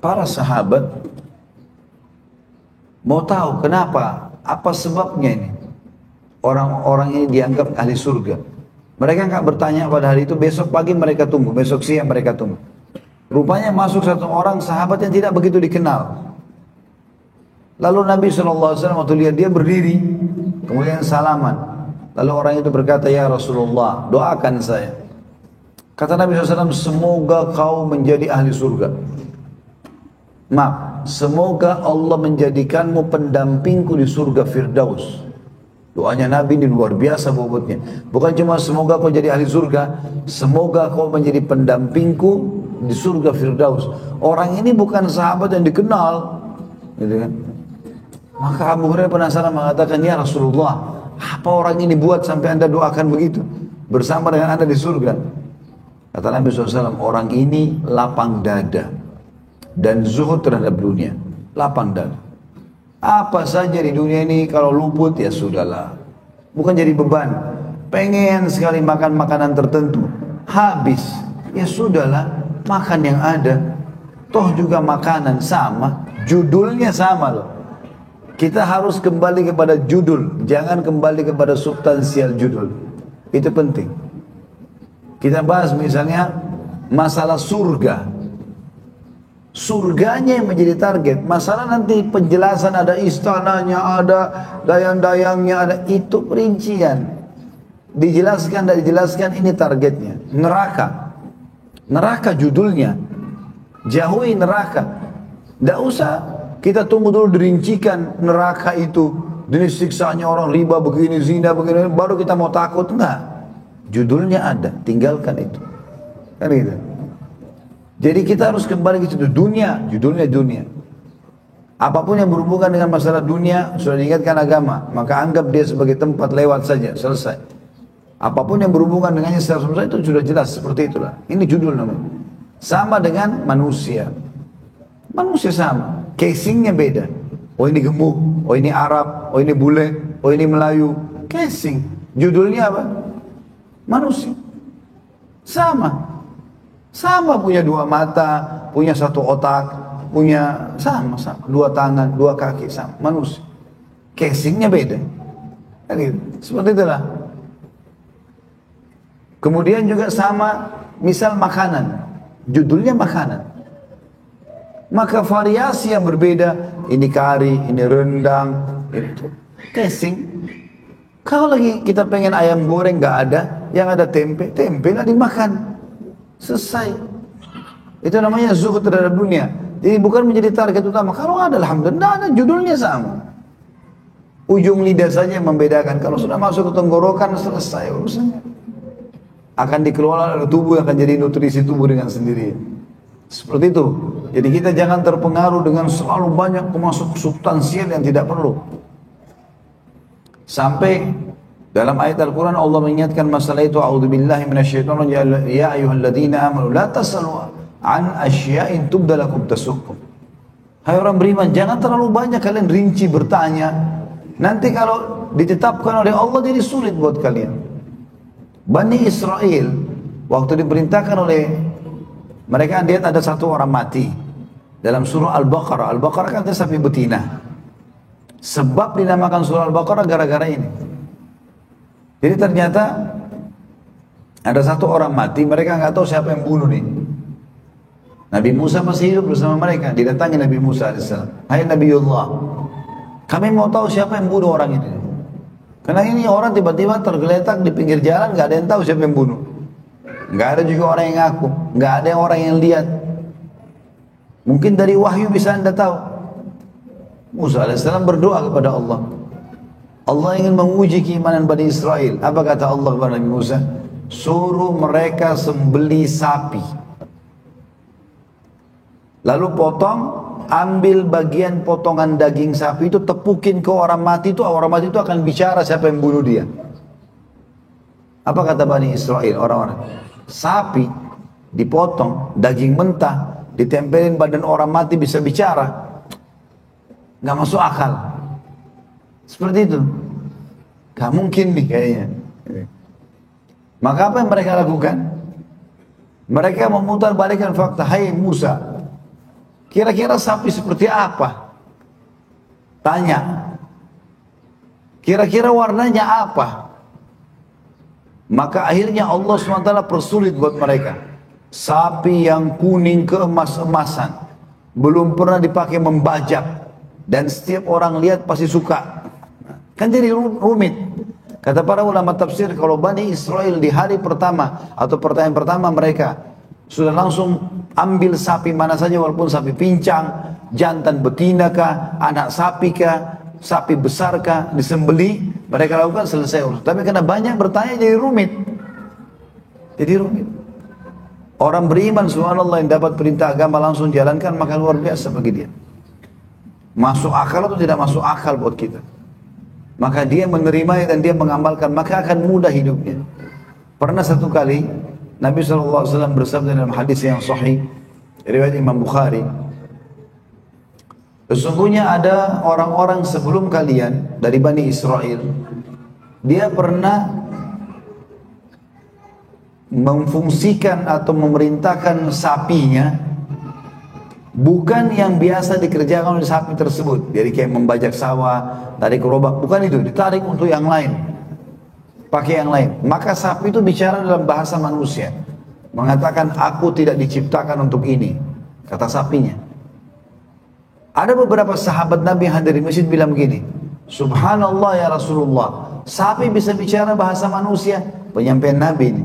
para sahabat mau tahu kenapa, apa sebabnya ini orang-orang ini dianggap ahli surga. Mereka nggak bertanya pada hari itu, besok pagi mereka tunggu, besok siang mereka tunggu. Rupanya masuk satu orang sahabat yang tidak begitu dikenal. Lalu Nabi SAW waktu lihat dia berdiri, kemudian salaman. Lalu orang itu berkata, ya Rasulullah, doakan saya. Kata Nabi SAW, semoga kau menjadi ahli surga. Maaf, semoga Allah menjadikanmu pendampingku di surga Firdaus. Doanya Nabi ini luar biasa bobotnya. Bukan cuma semoga kau jadi ahli surga, semoga kau menjadi pendampingku di surga Firdaus. Orang ini bukan sahabat yang dikenal, gitu kan? Maka Abu Hurairah penasaran mengatakan, ya Rasulullah, apa orang ini buat sampai anda doakan begitu bersama dengan anda di surga? Kata Nabi SAW, orang ini lapang dada dan zuhud terhadap dunia. Lapang dada. Apa saja di dunia ini kalau luput ya sudahlah, bukan jadi beban. Pengen sekali makan makanan tertentu, habis ya sudahlah, makan yang ada. Toh juga makanan sama, judulnya sama loh. Kita harus kembali kepada judul, jangan kembali kepada substansial judul. Itu penting. Kita bahas misalnya masalah surga. Surganya yang menjadi target. Masalah nanti penjelasan, ada istananya, ada dayang-dayangnya, ada, itu perincian. Dijelaskan, tidak dijelaskan, ini targetnya. Neraka. Neraka judulnya. Jauhi neraka. Tidak usah kita tunggu dulu dirincikan neraka itu, jenis siksaannya, orang riba begini, zina begini, baru kita mau takut. Enggak, judulnya ada, tinggalkan itu, kan gitu. Jadi kita harus kembali ke situ. Dunia, judulnya dunia. Apapun yang berhubungan dengan masalah dunia sudah diingatkan agama, maka anggap dia sebagai tempat lewat saja, selesai. Apapun yang berhubungan dengannya secara semesta itu sudah jelas, seperti itulah. Ini judul namanya. Sama dengan manusia. Manusia sama, casingnya beda. Oh ini gemuk, oh ini Arab, oh ini bule, oh ini Melayu. Casing, judulnya apa? Manusia. Sama punya dua mata, punya satu otak, punya sama, dua tangan, dua kaki, sama, manusia. Casingnya beda. Seperti itulah. Kemudian juga sama, misal makanan, judulnya makanan. Maka variasi yang berbeda, ini kari, ini rendang, itu casing. Kalau lagi kita pengen ayam goreng nggak ada, yang ada tempe, tempe lah dimakan, selesai. Itu namanya zuhud terhadap dunia. Jadi bukan menjadi target utama. Kalau ada, alhamdulillah, ada judulnya sama. Ujung lidah saja yang membedakan. Kalau sudah masuk ke tenggorokan, selesai urusannya. Akan dikelola oleh tubuh, akan jadi nutrisi tubuh dengan sendiri. Seperti itu. Jadi kita jangan terpengaruh dengan selalu banyak masuk substansial yang tidak perlu. Sampai dalam ayat Al-Quran Allah mengingatkan masalah itu. A'udzubillahi minasyaitonir rajim. Ya ayyuhalladzina amanu la tasalu an asya'in tubda lakum tasukum. Hai orang beriman, jangan terlalu banyak kalian rinci bertanya. Nanti kalau ditetapkan oleh Allah jadi sulit buat kalian. Bani Israel waktu diperintahkan oleh mereka, lihat ada satu orang mati dalam surah Al-Baqarah. Al-Baqarah kan sapi betina. Sebab dinamakan surah Al-Baqarah gara-gara ini. Jadi ternyata ada satu orang mati, mereka nggak tahu siapa yang bunuh nih. Nabi Musa masih hidup bersama mereka. Didatangi Nabi Musa AS. Hai Nabiullah, kami mau tahu siapa yang bunuh orang ini. Karena ini orang tiba-tiba tergeletak di pinggir jalan, nggak ada yang tahu siapa yang bunuh. Nggak ada juga orang yang ngaku, nggak ada orang yang lihat. Mungkin dari wahyu bisa anda tahu. Musa alaihissalam berdoa kepada Allah. Allah ingin menguji keimanan Bani Israel. Apa kata Allah kepada Nabi Musa? Suruh mereka sembeli sapi. Lalu potong, ambil bagian potongan daging sapi itu, tepukin ke orang mati itu akan bicara siapa yang bunuh dia. Apa kata Bani Israel, orang-orang? Sapi dipotong, daging mentah, ditempelin badan orang mati bisa bicara. Nggak masuk akal. Seperti itu. Gak mungkin nih kayaknya. Maka apa yang mereka lakukan? Mereka memutar balikan fakta. Hai Musa, kira-kira sapi seperti apa? Tanya. Kira-kira warnanya apa? Maka akhirnya Allah SWT persulit buat mereka. Sapi yang kuning keemas-emasan, belum pernah dipakai membajak, dan setiap orang lihat pasti suka. Kan jadi rumit. Kata para ulama tafsir, kalau Bani Israel di hari pertama atau pertanyaan pertama mereka sudah langsung ambil sapi mana saja, walaupun sapi pincang, jantan betina kah, anak sapi kah, sapi besar kah, disembeli, mereka lakukan, selesai urus. Tapi karena banyak bertanya jadi rumit. Jadi rumit. Orang beriman subhanallah yang dapat perintah agama langsung jalankan, maka luar biasa bagi dia. Masuk akal atau tidak masuk akal buat kita. Maka dia menerimanya dan dia mengamalkan, maka akan mudah hidupnya. Pernah satu kali Nabi SAW bersabda dalam hadis yang sahih riwayat Imam Bukhari, sesungguhnya ada orang-orang sebelum kalian dari Bani Israel, dia pernah memfungsikan atau memerintahkan sapinya bukan yang biasa dikerjakan oleh sapi tersebut. Jadi kayak membajak sawah, tarik gerobak, bukan itu, ditarik untuk yang lain, pakai yang lain. Maka sapi itu bicara dalam bahasa manusia, mengatakan aku tidak diciptakan untuk ini, kata sapinya. Ada beberapa sahabat Nabi yang hadir di masjid bilang begini, subhanallah ya Rasulullah, sapi bisa bicara bahasa manusia. Penyampaian Nabi ini.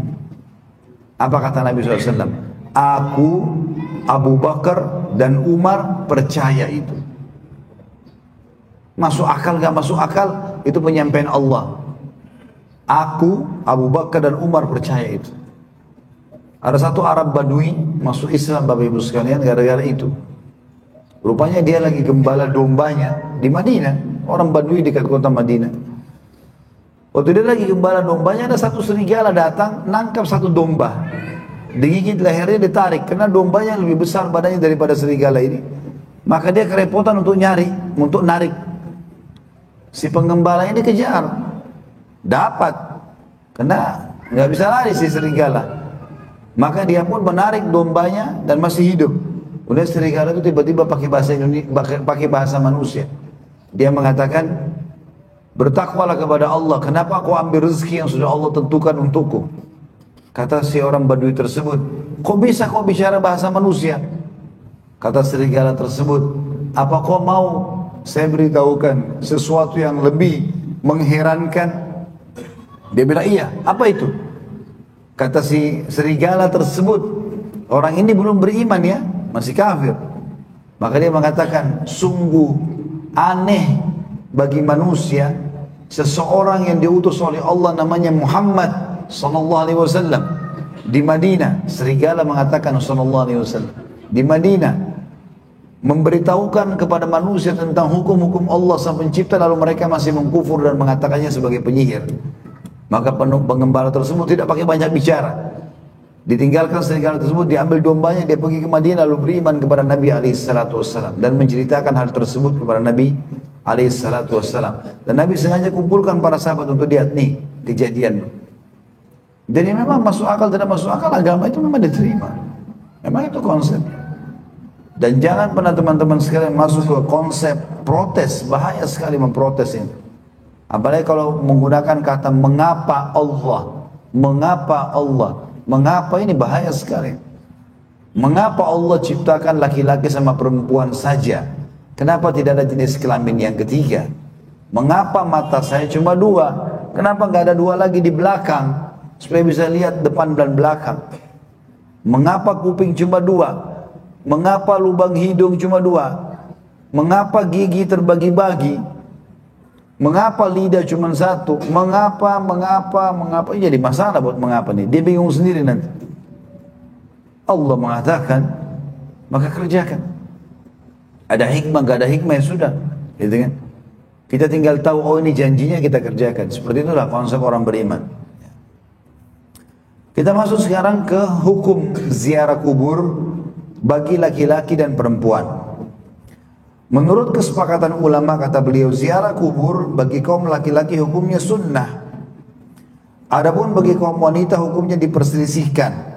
Apa kata Nabi SAW? Aku, Abu Bakar dan Umar percaya itu. Masuk akal gak masuk akal, itu penyampaian Allah. Aku, Abu Bakar dan Umar percaya itu. Ada satu Arab Badui masuk Islam Bapak Ibu sekalian gara-gara itu. Rupanya dia lagi gembala dombanya di Madinah. Orang Badui dekat kota Madinah. Waktu dia lagi gembala dombanya, ada satu serigala datang nangkap satu domba, digigit lehernya, ditarik karena dombanya lebih besar badannya daripada serigala ini. Maka dia kerepotan untuk narik. Si penggembala ini kejar, dapat, karena nggak bisa lari si serigala. Maka dia pun menarik dombanya dan masih hidup. Kemudian serigala itu tiba-tiba pakai bahasa Indonesia, pakai bahasa manusia. Dia mengatakan, bertakwalah kepada Allah, kenapa kau ambil rezeki yang sudah Allah tentukan untukku? Kata si orang Badui tersebut, kok bisa kau bicara bahasa manusia? Kata serigala tersebut, apa kau mau saya beritahukan sesuatu yang lebih mengherankan? Dia bilang, iya, apa itu? Kata si serigala tersebut, orang ini belum beriman ya, masih kafir. Maka dia mengatakan, sungguh aneh bagi manusia seseorang yang diutus oleh Allah namanya Muhammad sallallahu alaihi wasallam di Madinah. Serigala mengatakan sallallahu alaihi wasallam di Madinah memberitahukan kepada manusia tentang hukum-hukum Allah sang pencipta, lalu mereka masih mengkufur dan mengatakannya sebagai penyihir. Maka penggembala tersebut tidak pakai banyak bicara, ditinggalkan serigala tersebut, diambil dombanya, dia pergi ke Madinah lalu beriman kepada Nabi alaihi salatu wasallam dan menceritakan hal tersebut kepada Nabi alaihi salatu wassalam. Dan Nabi sengaja kumpulkan para sahabat untuk lihat nih kejadian. Jadi memang masuk akal tidak masuk akal, agama itu memang diterima. Memang itu konsep. Dan jangan pernah teman-teman sekalian masuk ke konsep protes. Bahaya sekali memprotes ini. Apalagi kalau menggunakan kata mengapa Allah. Mengapa Allah. Mengapa ini bahaya sekali. Mengapa Allah ciptakan laki-laki sama perempuan saja? Kenapa tidak ada jenis kelamin yang ketiga? Mengapa mata saya cuma dua? Kenapa nggak ada dua lagi di belakang? Supaya bisa lihat depan dan belakang. Mengapa kuping cuma dua? Mengapa lubang hidung cuma dua? Mengapa gigi terbagi-bagi? Mengapa lidah cuma satu? Mengapa? Ini jadi masalah buat mengapa nih. Dia bingung sendiri nanti. Allah mengatakan, maka kerjakan. Ada hikmah, gak ada hikmah, ya sudah. Gitu kan? Kita tinggal tahu, oh ini janjinya, kita kerjakan. Seperti itulah konsep orang beriman. Kita masuk sekarang ke hukum ziarah kubur bagi laki-laki dan perempuan. Menurut kesepakatan ulama, kata beliau, ziarah kubur bagi kaum laki-laki hukumnya sunnah. Adapun bagi kaum wanita hukumnya diperselisihkan.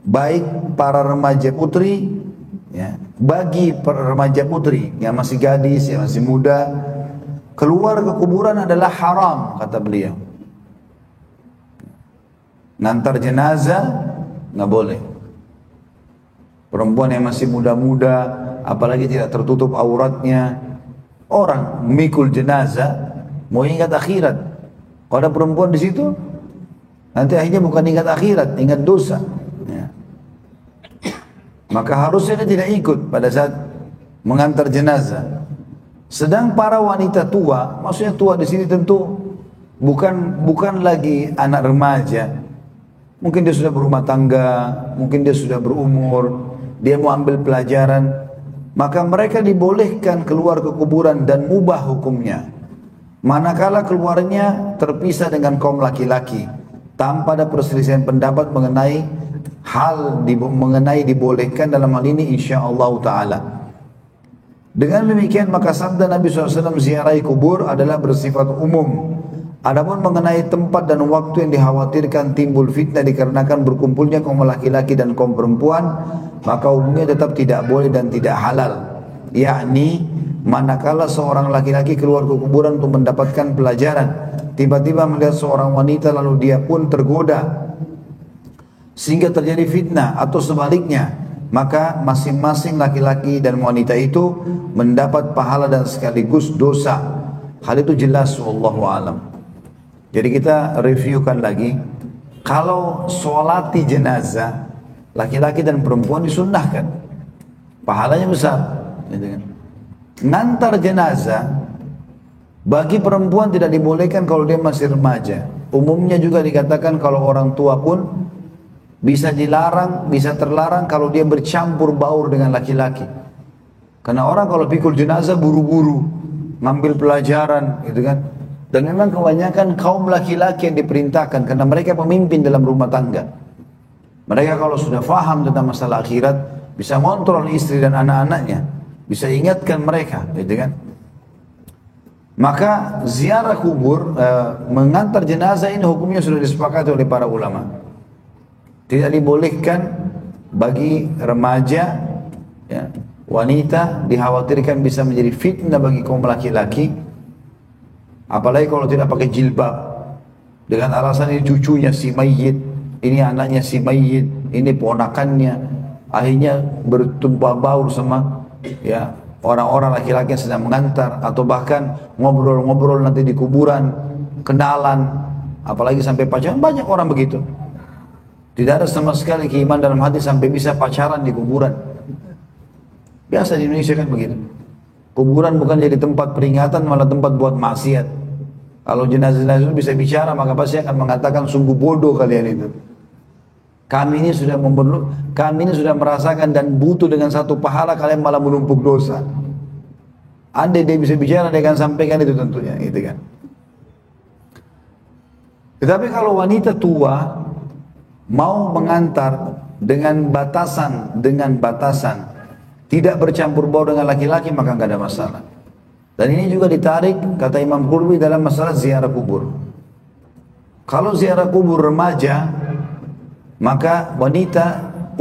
Baik para remaja putri, ya, bagi para remaja putri yang masih gadis, yang masih muda, keluar ke kuburan adalah haram, kata beliau. Ngantar jenazah nggak boleh. Perempuan yang masih muda-muda, apalagi tidak tertutup auratnya, orang memikul jenazah mau ingat akhirat. Kalau ada perempuan di situ, nanti akhirnya bukan ingat akhirat, ingat dosa. Ya. Maka harusnya dia tidak ikut pada saat mengantar jenazah. Sedang para wanita tua, maksudnya tua di sini tentu bukan lagi anak remaja. Mungkin dia sudah berumah tangga, mungkin dia sudah berumur, dia mau ambil pelajaran, maka mereka dibolehkan keluar ke kuburan dan mubah hukumnya. Manakala keluarnya terpisah dengan kaum laki-laki, tanpa ada perselisihan pendapat mengenai mengenai dibolehkan dalam hal ini insyaallah ta'ala. Dengan demikian maka sabda Nabi SAW ziarahi kubur adalah bersifat umum. Adapun mengenai tempat dan waktu yang dikhawatirkan timbul fitnah dikarenakan berkumpulnya kaum laki-laki dan kaum perempuan, maka umumnya tetap tidak boleh dan tidak halal. Yakni manakala seorang laki-laki keluar ke kuburan untuk mendapatkan pelajaran, tiba-tiba melihat seorang wanita lalu dia pun tergoda sehingga terjadi fitnah, atau sebaliknya, maka masing-masing laki-laki dan wanita itu mendapat pahala dan sekaligus dosa. Hal itu jelas, wallahu alam. Jadi kita reviewkan lagi, kalau sholati jenazah laki-laki dan perempuan disunnahkan, pahalanya besar. Ngantar jenazah bagi perempuan tidak dibolehkan kalau dia masih remaja. Umumnya juga dikatakan kalau orang tua pun bisa dilarang, bisa terlarang kalau dia bercampur baur dengan laki-laki. Karena orang kalau pikul jenazah buru-buru ngambil pelajaran, gitu kan. Dan memang kebanyakan kaum laki-laki yang diperintahkan karena mereka pemimpin dalam rumah tangga. Mereka kalau sudah faham tentang masalah akhirat bisa kontrol istri dan anak-anaknya, bisa ingatkan mereka, gitu kan. Maka ziarah kubur, mengantar jenazah ini hukumnya sudah disepakati oleh para ulama. Tidak dibolehkan bagi remaja, ya, wanita, dikhawatirkan bisa menjadi fitnah bagi kaum laki-laki. Apalagi kalau tidak pakai jilbab, dengan alasan ini cucunya si mayit, ini anaknya si mayit, ini ponakannya, akhirnya bertumpah baur sama ya orang-orang laki-laki yang sedang mengantar, atau bahkan ngobrol-ngobrol nanti di kuburan, kenalan, apalagi sampai pacaran. Banyak orang begitu. Tidak ada sama sekali keimanan dalam hati sampai bisa pacaran di kuburan. Biasa di Indonesia kan begitu. Kuburan bukan jadi tempat peringatan, malah tempat buat maksiat. Kalau jenazah-jenazah itu bisa bicara, maka pasti akan mengatakan sungguh bodoh kalian itu. Kami ini sudah merasakan dan butuh dengan satu pahala, kalian malah menumpuk dosa. Andai dia bisa bicara, dia akan sampaikan itu tentunya, gitu kan. Tetapi kalau wanita tua mau mengantar dengan batasan, tidak bercampur baur dengan laki-laki, maka nggak ada masalah. Dan ini juga ditarik kata Imam Qurtubi dalam masalah ziarah kubur. Kalau ziarah kubur remaja, maka wanita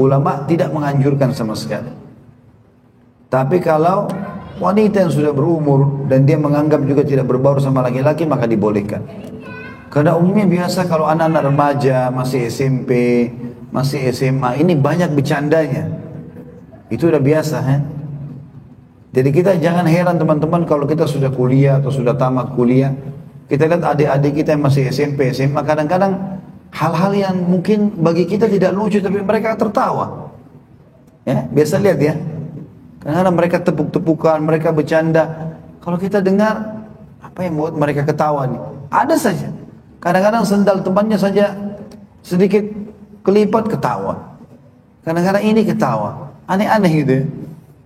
ulama tidak menganjurkan sama sekali. Tapi kalau wanita yang sudah berumur dan dia menganggap juga tidak berbaur sama laki-laki, maka dibolehkan. Karena umumnya biasa kalau anak-anak remaja masih SMP, masih SMA, ini banyak bercandanya. Itu udah biasa, ya. Jadi kita jangan heran teman-teman kalau kita sudah kuliah atau sudah tamat kuliah, Kita lihat adik-adik kita yang masih SMP, SMA, kadang-kadang hal-hal yang mungkin bagi kita tidak lucu tapi mereka tertawa. Ya, biasa lihat ya. Kadang-kadang mereka tepuk-tepukan, mereka bercanda. Kalau kita dengar, apa yang membuat mereka ketawa nih? Ada saja. Kadang-kadang sendal temannya saja sedikit kelipat ketawa. Kadang-kadang ini ketawa. Aneh-aneh gitu ya.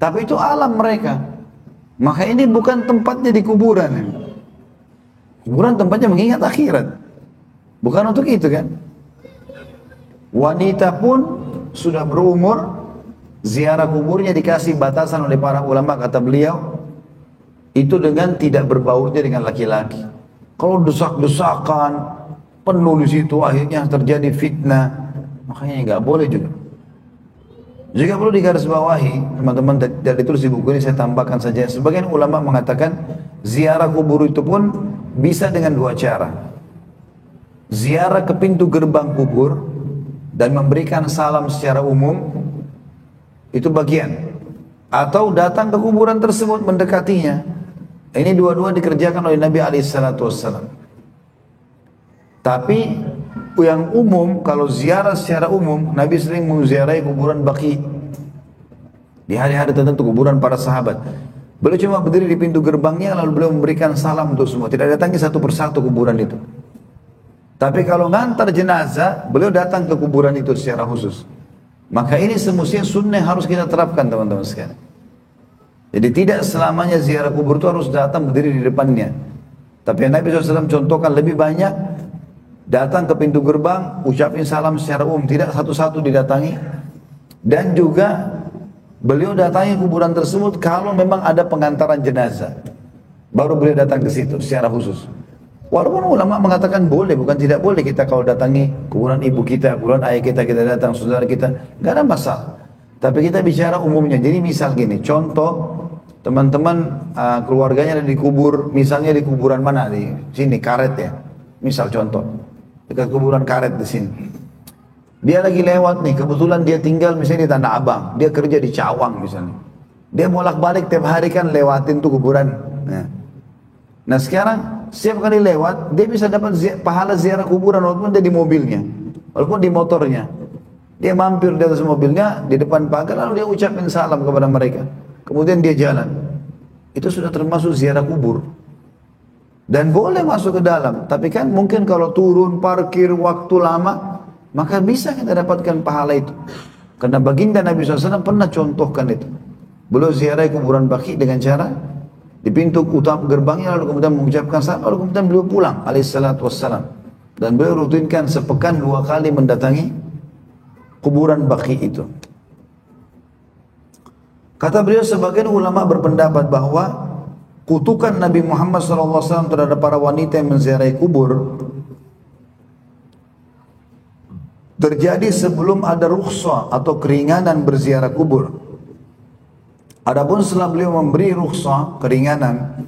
Tapi itu alam mereka. Maka ini bukan tempatnya di kuburan. Kuburan tempatnya mengingat akhirat. Bukan untuk itu kan. Wanita pun sudah berumur, ziarah kuburnya dikasih batasan oleh para ulama, kata beliau, itu dengan tidak berbaurnya dengan laki-laki. Kalau desak-desakan, penuh di situ, akhirnya terjadi fitnah, makanya nggak boleh juga. Jika perlu digarisbawahi, teman-teman, dari tulis di buku ini saya tambahkan saja. Sebagian ulama mengatakan ziarah kubur itu pun bisa dengan dua cara. Ziarah ke pintu gerbang kubur dan memberikan salam secara umum, itu bagian. Atau datang ke kuburan tersebut mendekatinya. Ini dua-dua dikerjakan oleh Nabi SAW. Tapi yang umum, kalau ziarah secara umum, Nabi sering menziarahi kuburan Baqi di hari-hari tertentu, kuburan para sahabat. Beliau cuma berdiri di pintu gerbangnya, lalu beliau memberikan salam untuk semua. Tidak datangi satu persatu kuburan itu. Tapi kalau ngantar jenazah, beliau datang ke kuburan itu secara khusus. Maka ini semestinya sunnah harus kita terapkan, teman-teman sekalian. Jadi tidak selamanya ziarah kubur itu harus datang berdiri di depannya. Tapi Nabi SAW contohkan lebih banyak datang ke pintu gerbang, ucapin salam secara umum, tidak satu-satu didatangi. Dan juga beliau datangi kuburan tersebut kalau memang ada pengantaran jenazah. Baru beliau datang ke situ secara khusus. Walaupun ulama mengatakan boleh, bukan tidak boleh kita kalau datangi kuburan ibu kita, kuburan ayah kita, kita datang, saudara kita, nggak ada masalah. Tapi kita bicara umumnya. Jadi misal gini, contoh teman-teman keluarganya ada di kubur, misalnya di kuburan mana, di sini Karet ya, misal contoh dekat kuburan Karet di sini. Dia lagi lewat nih, kebetulan dia tinggal misalnya di Tanah Abang, dia kerja di Cawang misalnya. Dia bolak-balik tiap hari kan lewatin tuh kuburan. Nah sekarang setiap kali lewat dia bisa dapat pahala ziarah kuburan walaupun dia di mobilnya, walaupun di motornya. Dia mampir di atas mobilnya, di depan pagar, lalu dia ucapin salam kepada mereka. Kemudian dia jalan. Itu sudah termasuk ziarah kubur. Dan boleh masuk ke dalam. Tapi kan mungkin kalau turun, parkir, waktu lama, maka bisa kita dapatkan pahala itu. Karena baginda Nabi SAW pernah contohkan itu. Beliau ziarah kuburan Baqi dengan cara di pintu utama gerbangnya, lalu kemudian mengucapkan salam, lalu kemudian beliau pulang alaihissalatu wassalam. Dan beliau rutinkan sepekan 2 kali mendatangi kuburan Baqi itu. Kata beliau, sebagian ulama berpendapat bahwa kutukan Nabi Muhammad SAW terhadap para wanita yang menziarahi kubur terjadi sebelum ada rukhsah atau keringanan berziarah kubur. Adapun setelah beliau memberi rukhsah, keringanan,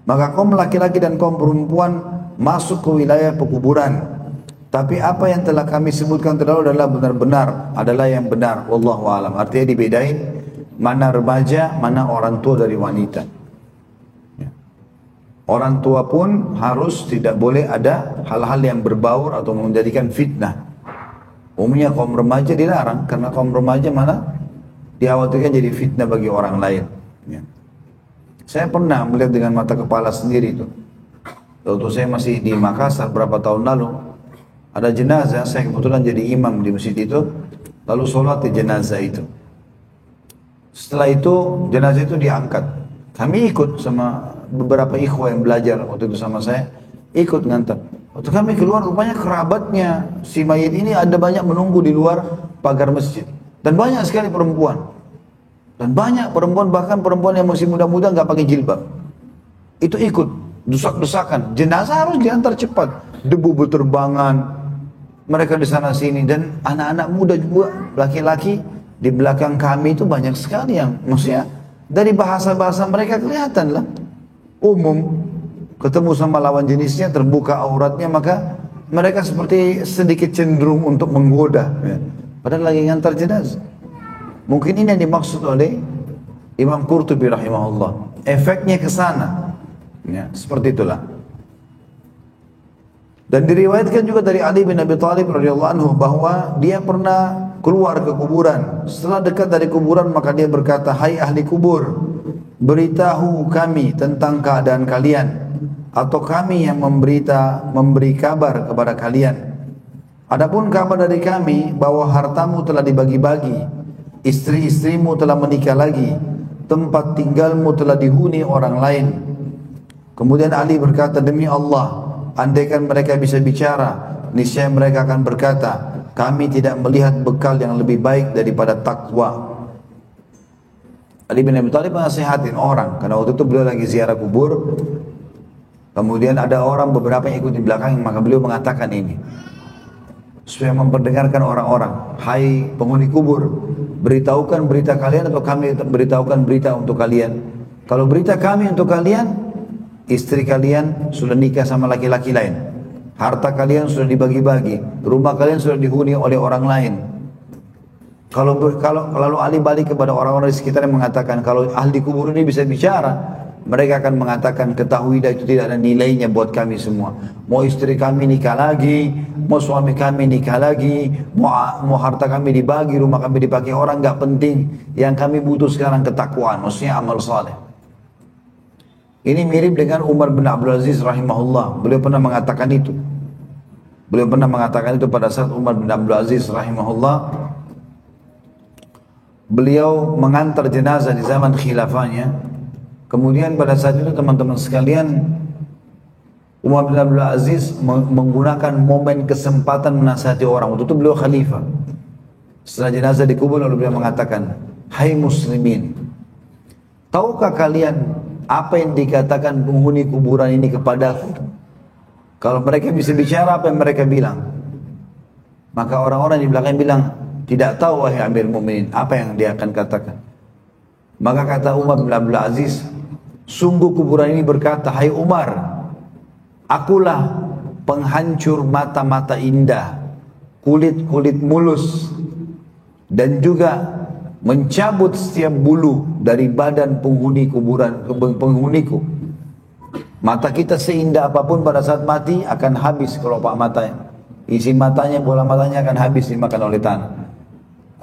maka kaum laki-laki dan kaum perempuan masuk ke wilayah pekuburan. Tapi apa yang telah kami sebutkan terdahulu adalah benar-benar, adalah yang benar. Wallahu a'lam. Artinya dibedain mana remaja, mana orang tua dari wanita. Ya. Orang tua pun harus tidak boleh ada hal-hal yang berbaur atau menjadikan fitnah. Umumnya kaum remaja dilarang karena kaum remaja mana dikhawatirkan jadi fitnah bagi orang lain. Ya. Saya pernah melihat dengan mata kepala sendiri itu. Waktu saya masih di Makassar berapa tahun lalu, ada jenazah, saya kebetulan jadi imam di masjid itu, lalu sholat di jenazah itu. Setelah itu jenazah itu diangkat. Kami ikut sama beberapa ikhwah yang belajar waktu itu sama saya, ikut ngantar. Waktu kami keluar, rupanya kerabatnya si mayit ini ada banyak menunggu di luar pagar masjid. Dan banyak sekali perempuan. Dan banyak perempuan, bahkan perempuan yang masih muda-muda nggak pakai jilbab. Itu ikut, desak-desakan. Jenazah harus diantar cepat. Debu berterbangan. Mereka di sana sini. Dan anak-anak muda juga, laki-laki di belakang kami itu banyak sekali yang, maksudnya dari bahasa-bahasa mereka kelihatan lah. Umum. Ketemu sama lawan jenisnya, terbuka auratnya, maka mereka seperti sedikit cenderung untuk menggoda. Ya. Padahal lagi ngantar jenazah. Mungkin ini yang dimaksud oleh Imam Qurtubi rahimahullah. Efeknya ke sana. Ya, seperti itulah. Dan diriwayatkan juga dari Ali bin Abi Thalib radhiyallahu anhu bahwa dia pernah keluar ke kuburan. Setelah dekat dari kuburan maka dia berkata, "Hai ahli kubur, beritahu kami tentang keadaan kalian, atau kami yang memberi kabar kepada kalian. Adapun kabar dari kami bahwa hartamu telah dibagi-bagi, istri-istrimu telah menikah lagi, tempat tinggalmu telah dihuni orang lain." Kemudian Ali berkata, "Demi Allah, andaikan mereka bisa bicara, niscaya mereka akan berkata, kami tidak melihat bekal yang lebih baik daripada takwa." Ali bin Abi Thalib menasihatin orang, karena waktu itu beliau lagi ziarah kubur. Kemudian ada orang beberapa yang ikut di belakang, maka beliau mengatakan ini supaya memperdengarkan orang-orang, "Hai penghuni kubur, beritahukan berita kalian atau kami beritahukan berita untuk kalian? Kalau berita kami untuk kalian, istri kalian sudah nikah sama laki-laki lain, harta kalian sudah dibagi-bagi, rumah kalian sudah dihuni oleh orang lain." Kalau lalu Ali balik kepada orang-orang di sekitar yang mengatakan, kalau ahli kubur ini bisa bicara, mereka akan mengatakan, ketahuilah itu tidak ada nilainya buat kami semua. Mau istri kami nikah lagi, mau suami kami nikah lagi, mau harta kami dibagi, rumah kami dipakai orang, gak penting. Yang kami butuh sekarang ketakwaan, maksudnya amal saleh. Ini mirip dengan Umar bin Abdul Aziz rahimahullah. Beliau pernah mengatakan itu. Beliau pernah mengatakan itu pada saat Umar bin Abdul Aziz rahimahullah, beliau mengantar jenazah di zaman khilafahnya. Kemudian pada saat itu teman-teman sekalian, Umar bin Abdul Aziz menggunakan momen kesempatan menasihati orang. Waktu itu beliau khalifah. Setelah jenazah dikubur lalu beliau mengatakan, "Hai muslimin, tahukah kalian apa yang dikatakan penghuni kuburan ini kepadaku? Kalau mereka bisa bicara, apa yang mereka bilang?" Maka orang-orang di belakang bilang, "Tidak tahu wahai Amir Mu'minin, apa yang dia akan katakan." Maka kata Umar bin Abdul Aziz, "Sungguh kuburan ini berkata, hai Umar, akulah penghancur mata-mata indah, kulit-kulit mulus, dan juga mencabut setiap bulu dari badan penghuni kuburan, penghuniku. Mata kita seindah apapun pada saat mati akan habis kelopak matanya. Isi matanya, bola matanya akan habis dimakan oleh tanah.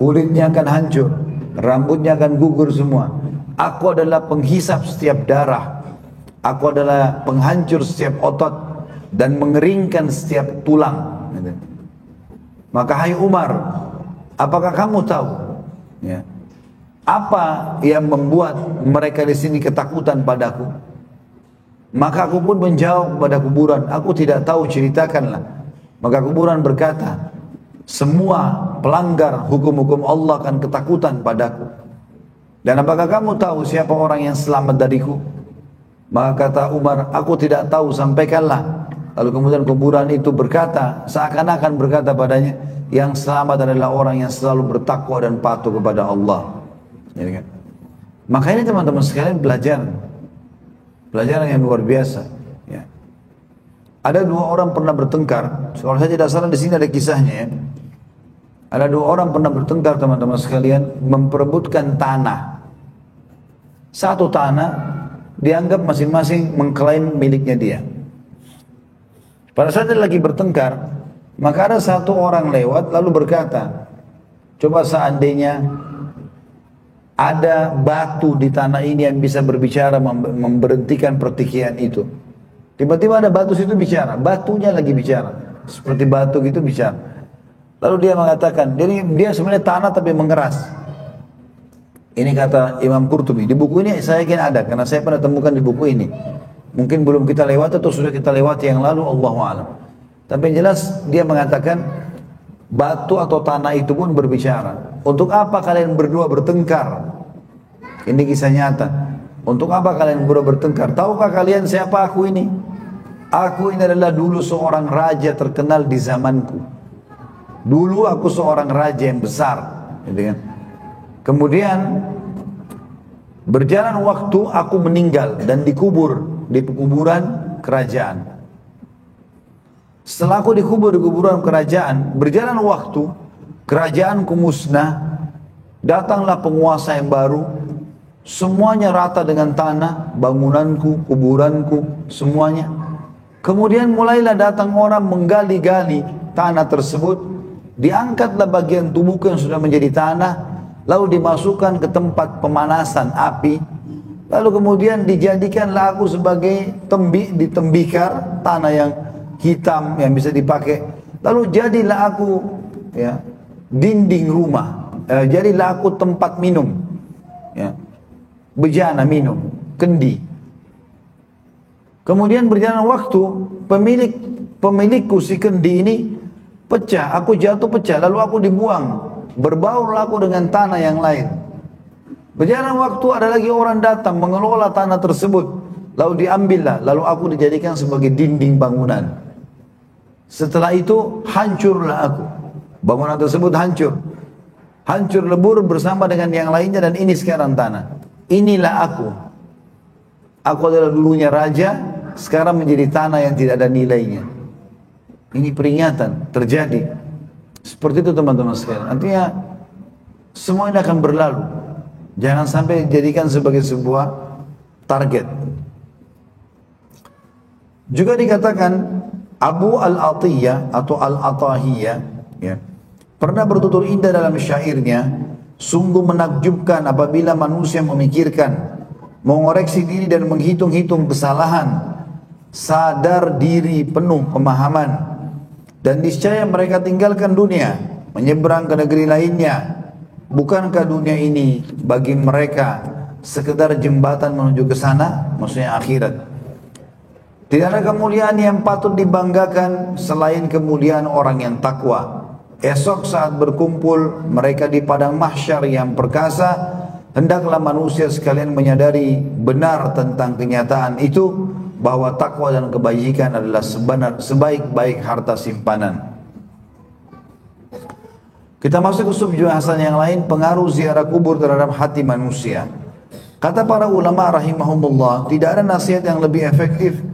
Kulitnya akan hancur, rambutnya akan gugur semua. Aku adalah penghisap setiap darah. Aku adalah penghancur setiap otot dan mengeringkan setiap tulang." Maka hai Umar, apakah kamu tahu ya, apa yang membuat mereka di sini ketakutan padaku? Maka aku pun menjawab kepada kuburan, "Aku tidak tahu, ceritakanlah." Maka kuburan berkata, "Semua pelanggar hukum-hukum Allah akan ketakutan padaku. Dan apakah kamu tahu siapa orang yang selamat dariku?" Maka kata Umar, "Aku tidak tahu, sampaikanlah." Lalu kemudian kuburan itu berkata, seakan-akan berkata padanya, "Yang selamat adalah orang yang selalu bertakwa dan patuh kepada Allah." Ya kan? Maka ini teman-teman sekalian pelajaran yang luar biasa. Ya. Ada dua orang pernah bertengkar. Kalau saya tidak salah di sini ada kisahnya ya. Ada dua orang pernah bertengkar teman-teman sekalian, memperebutkan tanah. Satu tanah dianggap masing-masing mengklaim miliknya dia. Pada saat dia lagi bertengkar, maka ada satu orang lewat lalu berkata, "Coba seandainya ada batu di tanah ini yang bisa berbicara, memberhentikan pertikaian itu." Tiba-tiba ada batu situ bicara, batunya lagi bicara, seperti batu gitu bicara. Lalu dia mengatakan, dia sebenarnya tanah tapi mengeras. Ini kata Imam Qurtubi, di buku ini saya yakin ada, karena saya pernah temukan di buku ini. Mungkin belum kita lewati atau sudah kita lewati yang lalu, Allahu a'lam. Tapi yang jelas dia mengatakan, batu atau tanah itu pun berbicara. "Untuk apa kalian berdua bertengkar?" Ini kisah nyata. "Untuk apa kalian berdua bertengkar? Tahukah kalian siapa aku ini? Aku ini adalah dulu seorang raja terkenal di zamanku. Dulu aku seorang raja yang besar." Gitu kan? Kemudian berjalan waktu aku meninggal dan dikubur di kuburan kerajaan. Setelah aku dikubur di kuburan kerajaan, berjalan waktu, kerajaanku musnah, datanglah penguasa yang baru, semuanya rata dengan tanah, bangunanku, kuburanku, semuanya. Kemudian mulailah datang orang menggali-gali tanah tersebut, diangkatlah bagian tubuhku yang sudah menjadi tanah, lalu dimasukkan ke tempat pemanasan api, lalu kemudian dijadikanlah aku sebagai ditembikar tanah yang hitam yang bisa dipakai, lalu jadilah aku ya dinding rumah, jadilah aku tempat minum, ya, bejana minum, kendi. Kemudian berjalan waktu, pemilikku si kendi ini pecah, aku jatuh pecah, lalu aku dibuang, berbaurlah aku dengan tanah yang lain. Berjalan waktu, ada lagi orang datang mengelola tanah tersebut, lalu diambillah, lalu aku dijadikan sebagai dinding bangunan. Setelah itu hancurlah aku, bangunan tersebut hancur lebur bersama dengan yang lainnya, dan ini sekarang tanah. Inilah aku adalah dulunya raja, sekarang menjadi tanah yang tidak ada nilainya. Ini peringatan terjadi. Seperti itu teman-teman sekalian. Artinya semua ini akan berlalu. Jangan sampai dijadikan sebagai sebuah target. Juga dikatakan Abu Al-Atiyah atau Al-Atahiyah, ya, pernah bertutur indah dalam syairnya, sungguh menakjubkan apabila manusia memikirkan, mengoreksi diri dan menghitung-hitung kesalahan, sadar diri penuh pemahaman, dan niscaya mereka tinggalkan dunia, menyeberang ke negeri lainnya. Bukankah dunia ini bagi mereka sekedar jembatan menuju ke sana, maksudnya akhirat. Tidak ada kemuliaan yang patut dibanggakan selain kemuliaan orang yang takwa. Esok saat berkumpul mereka di padang mahsyar yang perkasa, hendaklah manusia sekalian menyadari benar tentang kenyataan itu, bahwa takwa dan kebajikan adalah sebaik-baik harta simpanan. Kita masuk ke subbahasan yang lain, pengaruh ziarah kubur terhadap hati manusia. Kata para ulama rahimahumullah, tidak ada nasihat yang lebih efektif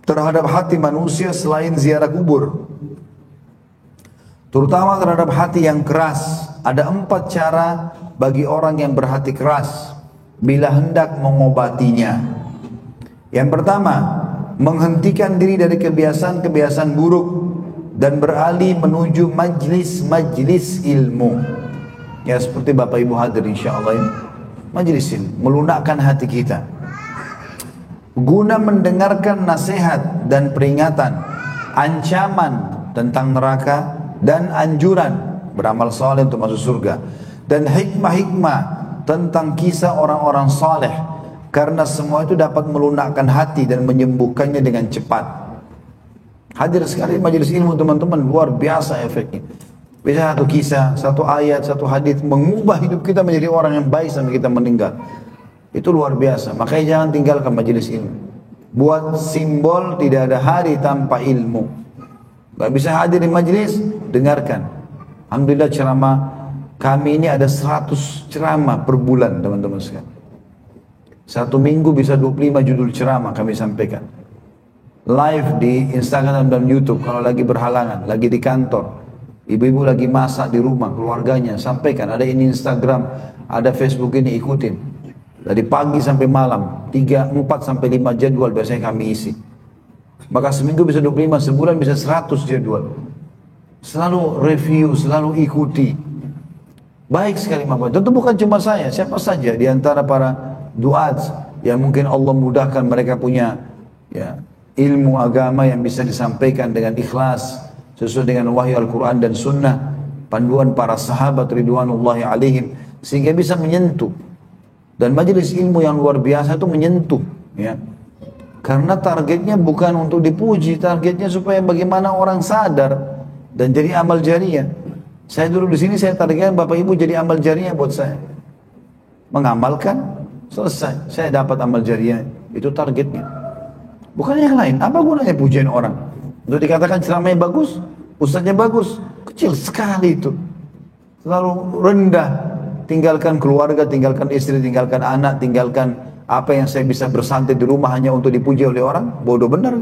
terhadap hati manusia selain ziarah kubur, terutama terhadap hati yang keras. Ada 4 cara bagi orang yang berhati keras bila hendak mengobatinya. Yang pertama, menghentikan diri dari kebiasaan-kebiasaan buruk dan beralih menuju majlis ilmu. Ya, seperti Bapak Ibu hadir insyaallah ini. Majlis ilmu, melunakkan hati kita, guna mendengarkan nasihat dan peringatan, ancaman tentang neraka dan anjuran beramal saleh untuk masuk surga, dan hikmah-hikmah tentang kisah orang-orang saleh. Karena semua itu dapat melunakkan hati dan menyembuhkannya dengan cepat. Hadir sekali majelis ilmu teman-teman, luar biasa efeknya. Bisa satu kisah, satu ayat, satu hadis mengubah hidup kita menjadi orang yang baik sampai kita meninggal. Itu luar biasa. Makanya jangan tinggalkan majelis ilmu. Buat simbol tidak ada hari tanpa ilmu. Gak bisa hadir di majelis, dengarkan. Alhamdulillah ceramah kami ini ada 100 ceramah per bulan teman-teman sekalian. Satu minggu bisa 25 judul ceramah kami sampaikan. Live di Instagram dan YouTube kalau lagi berhalangan, lagi di kantor. Ibu-ibu lagi masak di rumah, keluarganya, sampaikan. Ada ini Instagram, ada Facebook ini, ikutin. Dari pagi sampai malam, 3, 4 sampai 5 jadwal biasanya kami isi. Maka seminggu bisa 25, sebulan bisa 100 jadwal. Selalu review, selalu ikuti. Baik sekali Bapak. Tentu bukan cuma saya, siapa saja di antara para duat yang mungkin Allah mudahkan mereka punya ya, ilmu agama yang bisa disampaikan dengan ikhlas sesuai dengan wahyu Al-Quran dan Sunnah, panduan para sahabat ridwanullahi alaihim, sehingga bisa menyentuh. Dan majelis ilmu yang luar biasa itu menyentuh, ya, karena targetnya bukan untuk dipuji, targetnya supaya bagaimana orang sadar dan jadi amal jariah. Saya dulu di sini saya targetkan Bapak Ibu jadi amal jariah buat saya, mengamalkan. Selesai, saya dapat amal jariah, itu targetnya. Bukan yang lain. Apa gunanya pujian orang? Untuk dikatakan ceramahnya bagus, ustaznya bagus, kecil sekali itu. Selalu rendah. Tinggalkan keluarga, tinggalkan istri, tinggalkan anak, tinggalkan apa yang saya bisa bersantai di rumah hanya untuk dipuji oleh orang. Bodoh benar.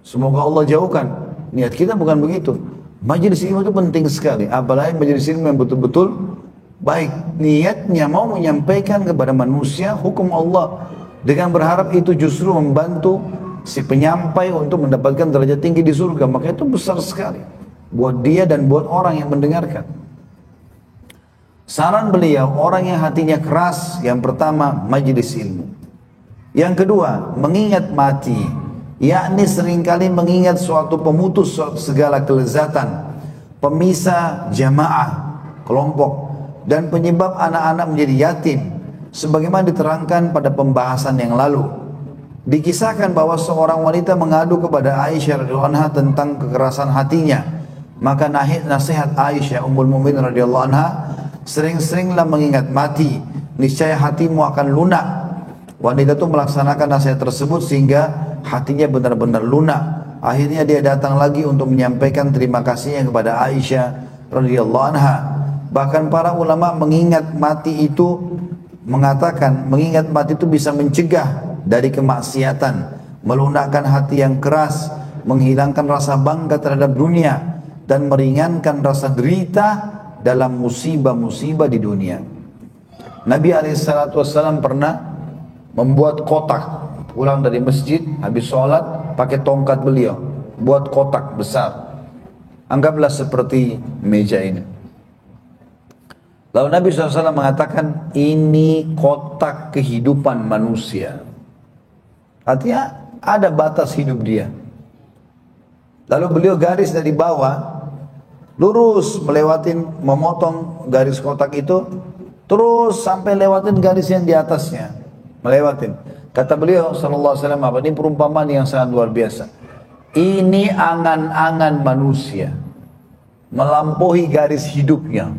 Semoga Allah jauhkan. Niat kita bukan begitu. Majelis ilmu itu penting sekali. Apalagi majelis ilmu yang betul-betul baik niatnya mau menyampaikan kepada manusia hukum Allah, dengan berharap itu justru membantu si penyampai untuk mendapatkan derajat tinggi di surga. Maka itu besar sekali buat dia dan buat orang yang mendengarkan. Saran beliau, orang yang hatinya keras, yang pertama majelis ilmu. Yang kedua, mengingat mati, yakni seringkali mengingat suatu pemutus suatu segala kelezatan, pemisah jamaah, kelompok, dan penyebab anak-anak menjadi yatim, sebagaimana diterangkan pada pembahasan yang lalu. Dikisahkan bahwa seorang wanita mengadu kepada Aisyah radhiyallahu anha tentang kekerasan hatinya. Maka nasihat Aisyah Ummul Mukminin radhiyallahu anha, sering-seringlah mengingat mati, niscaya hatimu akan lunak. Wanita itu melaksanakan nasihat tersebut sehingga hatinya benar-benar lunak. Akhirnya dia datang lagi untuk menyampaikan terima kasihnya kepada Aisyah radhiyallahu anha. Bahkan para ulama mengingat mati itu mengatakan mengingat mati itu bisa mencegah dari kemaksiatan, melunakkan hati yang keras, menghilangkan rasa bangga terhadap dunia, dan meringankan rasa derita dalam musibah-musibah di dunia. Nabi SAW pernah membuat kotak, pulang dari masjid habis sholat pakai tongkat beliau, buat kotak besar, anggaplah seperti meja ini. Lalu Nabi SAW mengatakan, ini kotak kehidupan manusia. Artinya ada batas hidup dia. Lalu beliau garis dari bawah, lurus melewatin, memotong garis kotak itu, terus sampai lewatin garis yang di atasnya, melewatin. Kata beliau SAW, apa ini perumpamaan yang sangat luar biasa. Ini angan-angan manusia melampaui garis hidupnya.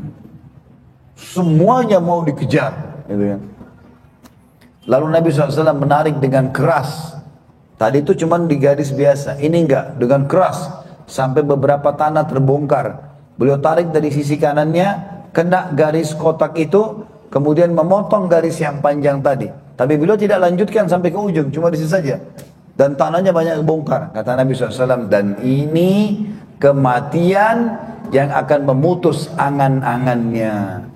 Semuanya mau dikejar, gitu kan. Lalu Nabi SAW menarik dengan keras. Tadi itu cuma di garis biasa, ini enggak, dengan keras sampai beberapa tanah terbongkar. Beliau tarik dari sisi kanannya, kena garis kotak itu, kemudian memotong garis yang panjang tadi. Tapi beliau tidak lanjutkan sampai ke ujung, cuma di sisi saja. Dan tanahnya banyak bongkar. Kata Nabi SAW, dan ini kematian yang akan memutus angan-angannya.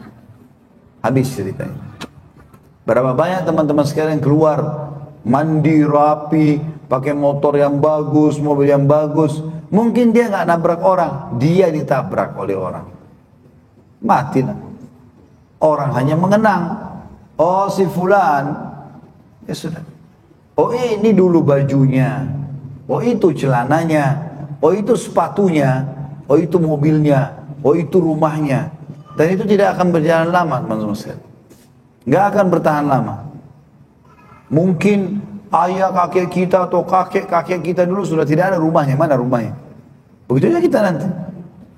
Habis ceritanya. Berapa banyak teman-teman sekalian keluar mandi rapi, pakai motor yang bagus, mobil yang bagus. Mungkin dia nggak nabrak orang, dia ditabrak oleh orang. Mati lah. Orang hanya mengenang, oh si fulan, ya sudah. Oh ini dulu bajunya, oh itu celananya, oh itu sepatunya, oh itu mobilnya, oh itu rumahnya. Dan itu tidak akan berjalan lama, teman-teman sekalian. Nggak akan bertahan lama. Mungkin ayah kakek kita atau kakek-kakek kita dulu sudah tidak ada rumahnya. Mana rumahnya? Begitu aja kita nanti.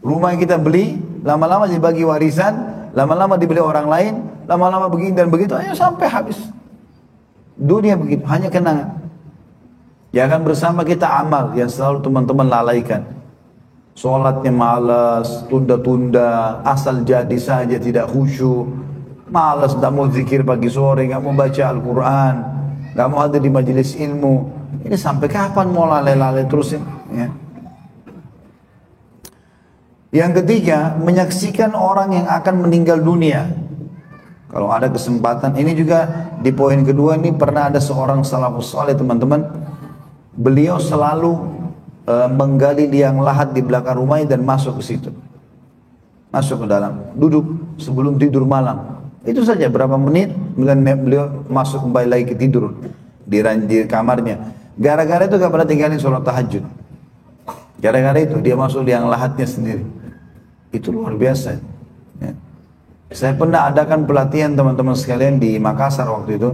Rumah yang kita beli, lama-lama dibagi warisan, lama-lama dibeli orang lain, lama-lama begini dan begitu, ayo sampai habis. Dunia begitu, hanya kenangan. Ya akan bersama kita amal yang selalu teman-teman lalaikan. Sholatnya malas, tunda-tunda, asal jadi saja tidak khusyuk, malas, tidak mau zikir pagi sore, nggak mau baca Al-Quran, nggak mau ada di majelis ilmu. Ini sampai kapan mau lalai-lalai terusin? Ya. Yang ketiga, menyaksikan orang yang akan meninggal dunia. Kalau ada kesempatan, ini juga di poin kedua ini pernah ada seorang salafus saleh teman-teman. Beliau selalu menggali liang lahat di belakang rumahnya dan masuk ke situ. Masuk ke dalam, duduk sebelum tidur malam. Itu saja berapa menit, kemudian beliau masuk kembali lagi ke tidur di kamarnya. Gara-gara itu gak pernah tinggalin sholat tahajud. Gara-gara itu dia masuk liang lahatnya sendiri. Itu luar biasa. Ya. Saya pernah adakan pelatihan teman-teman sekalian di Makassar waktu itu.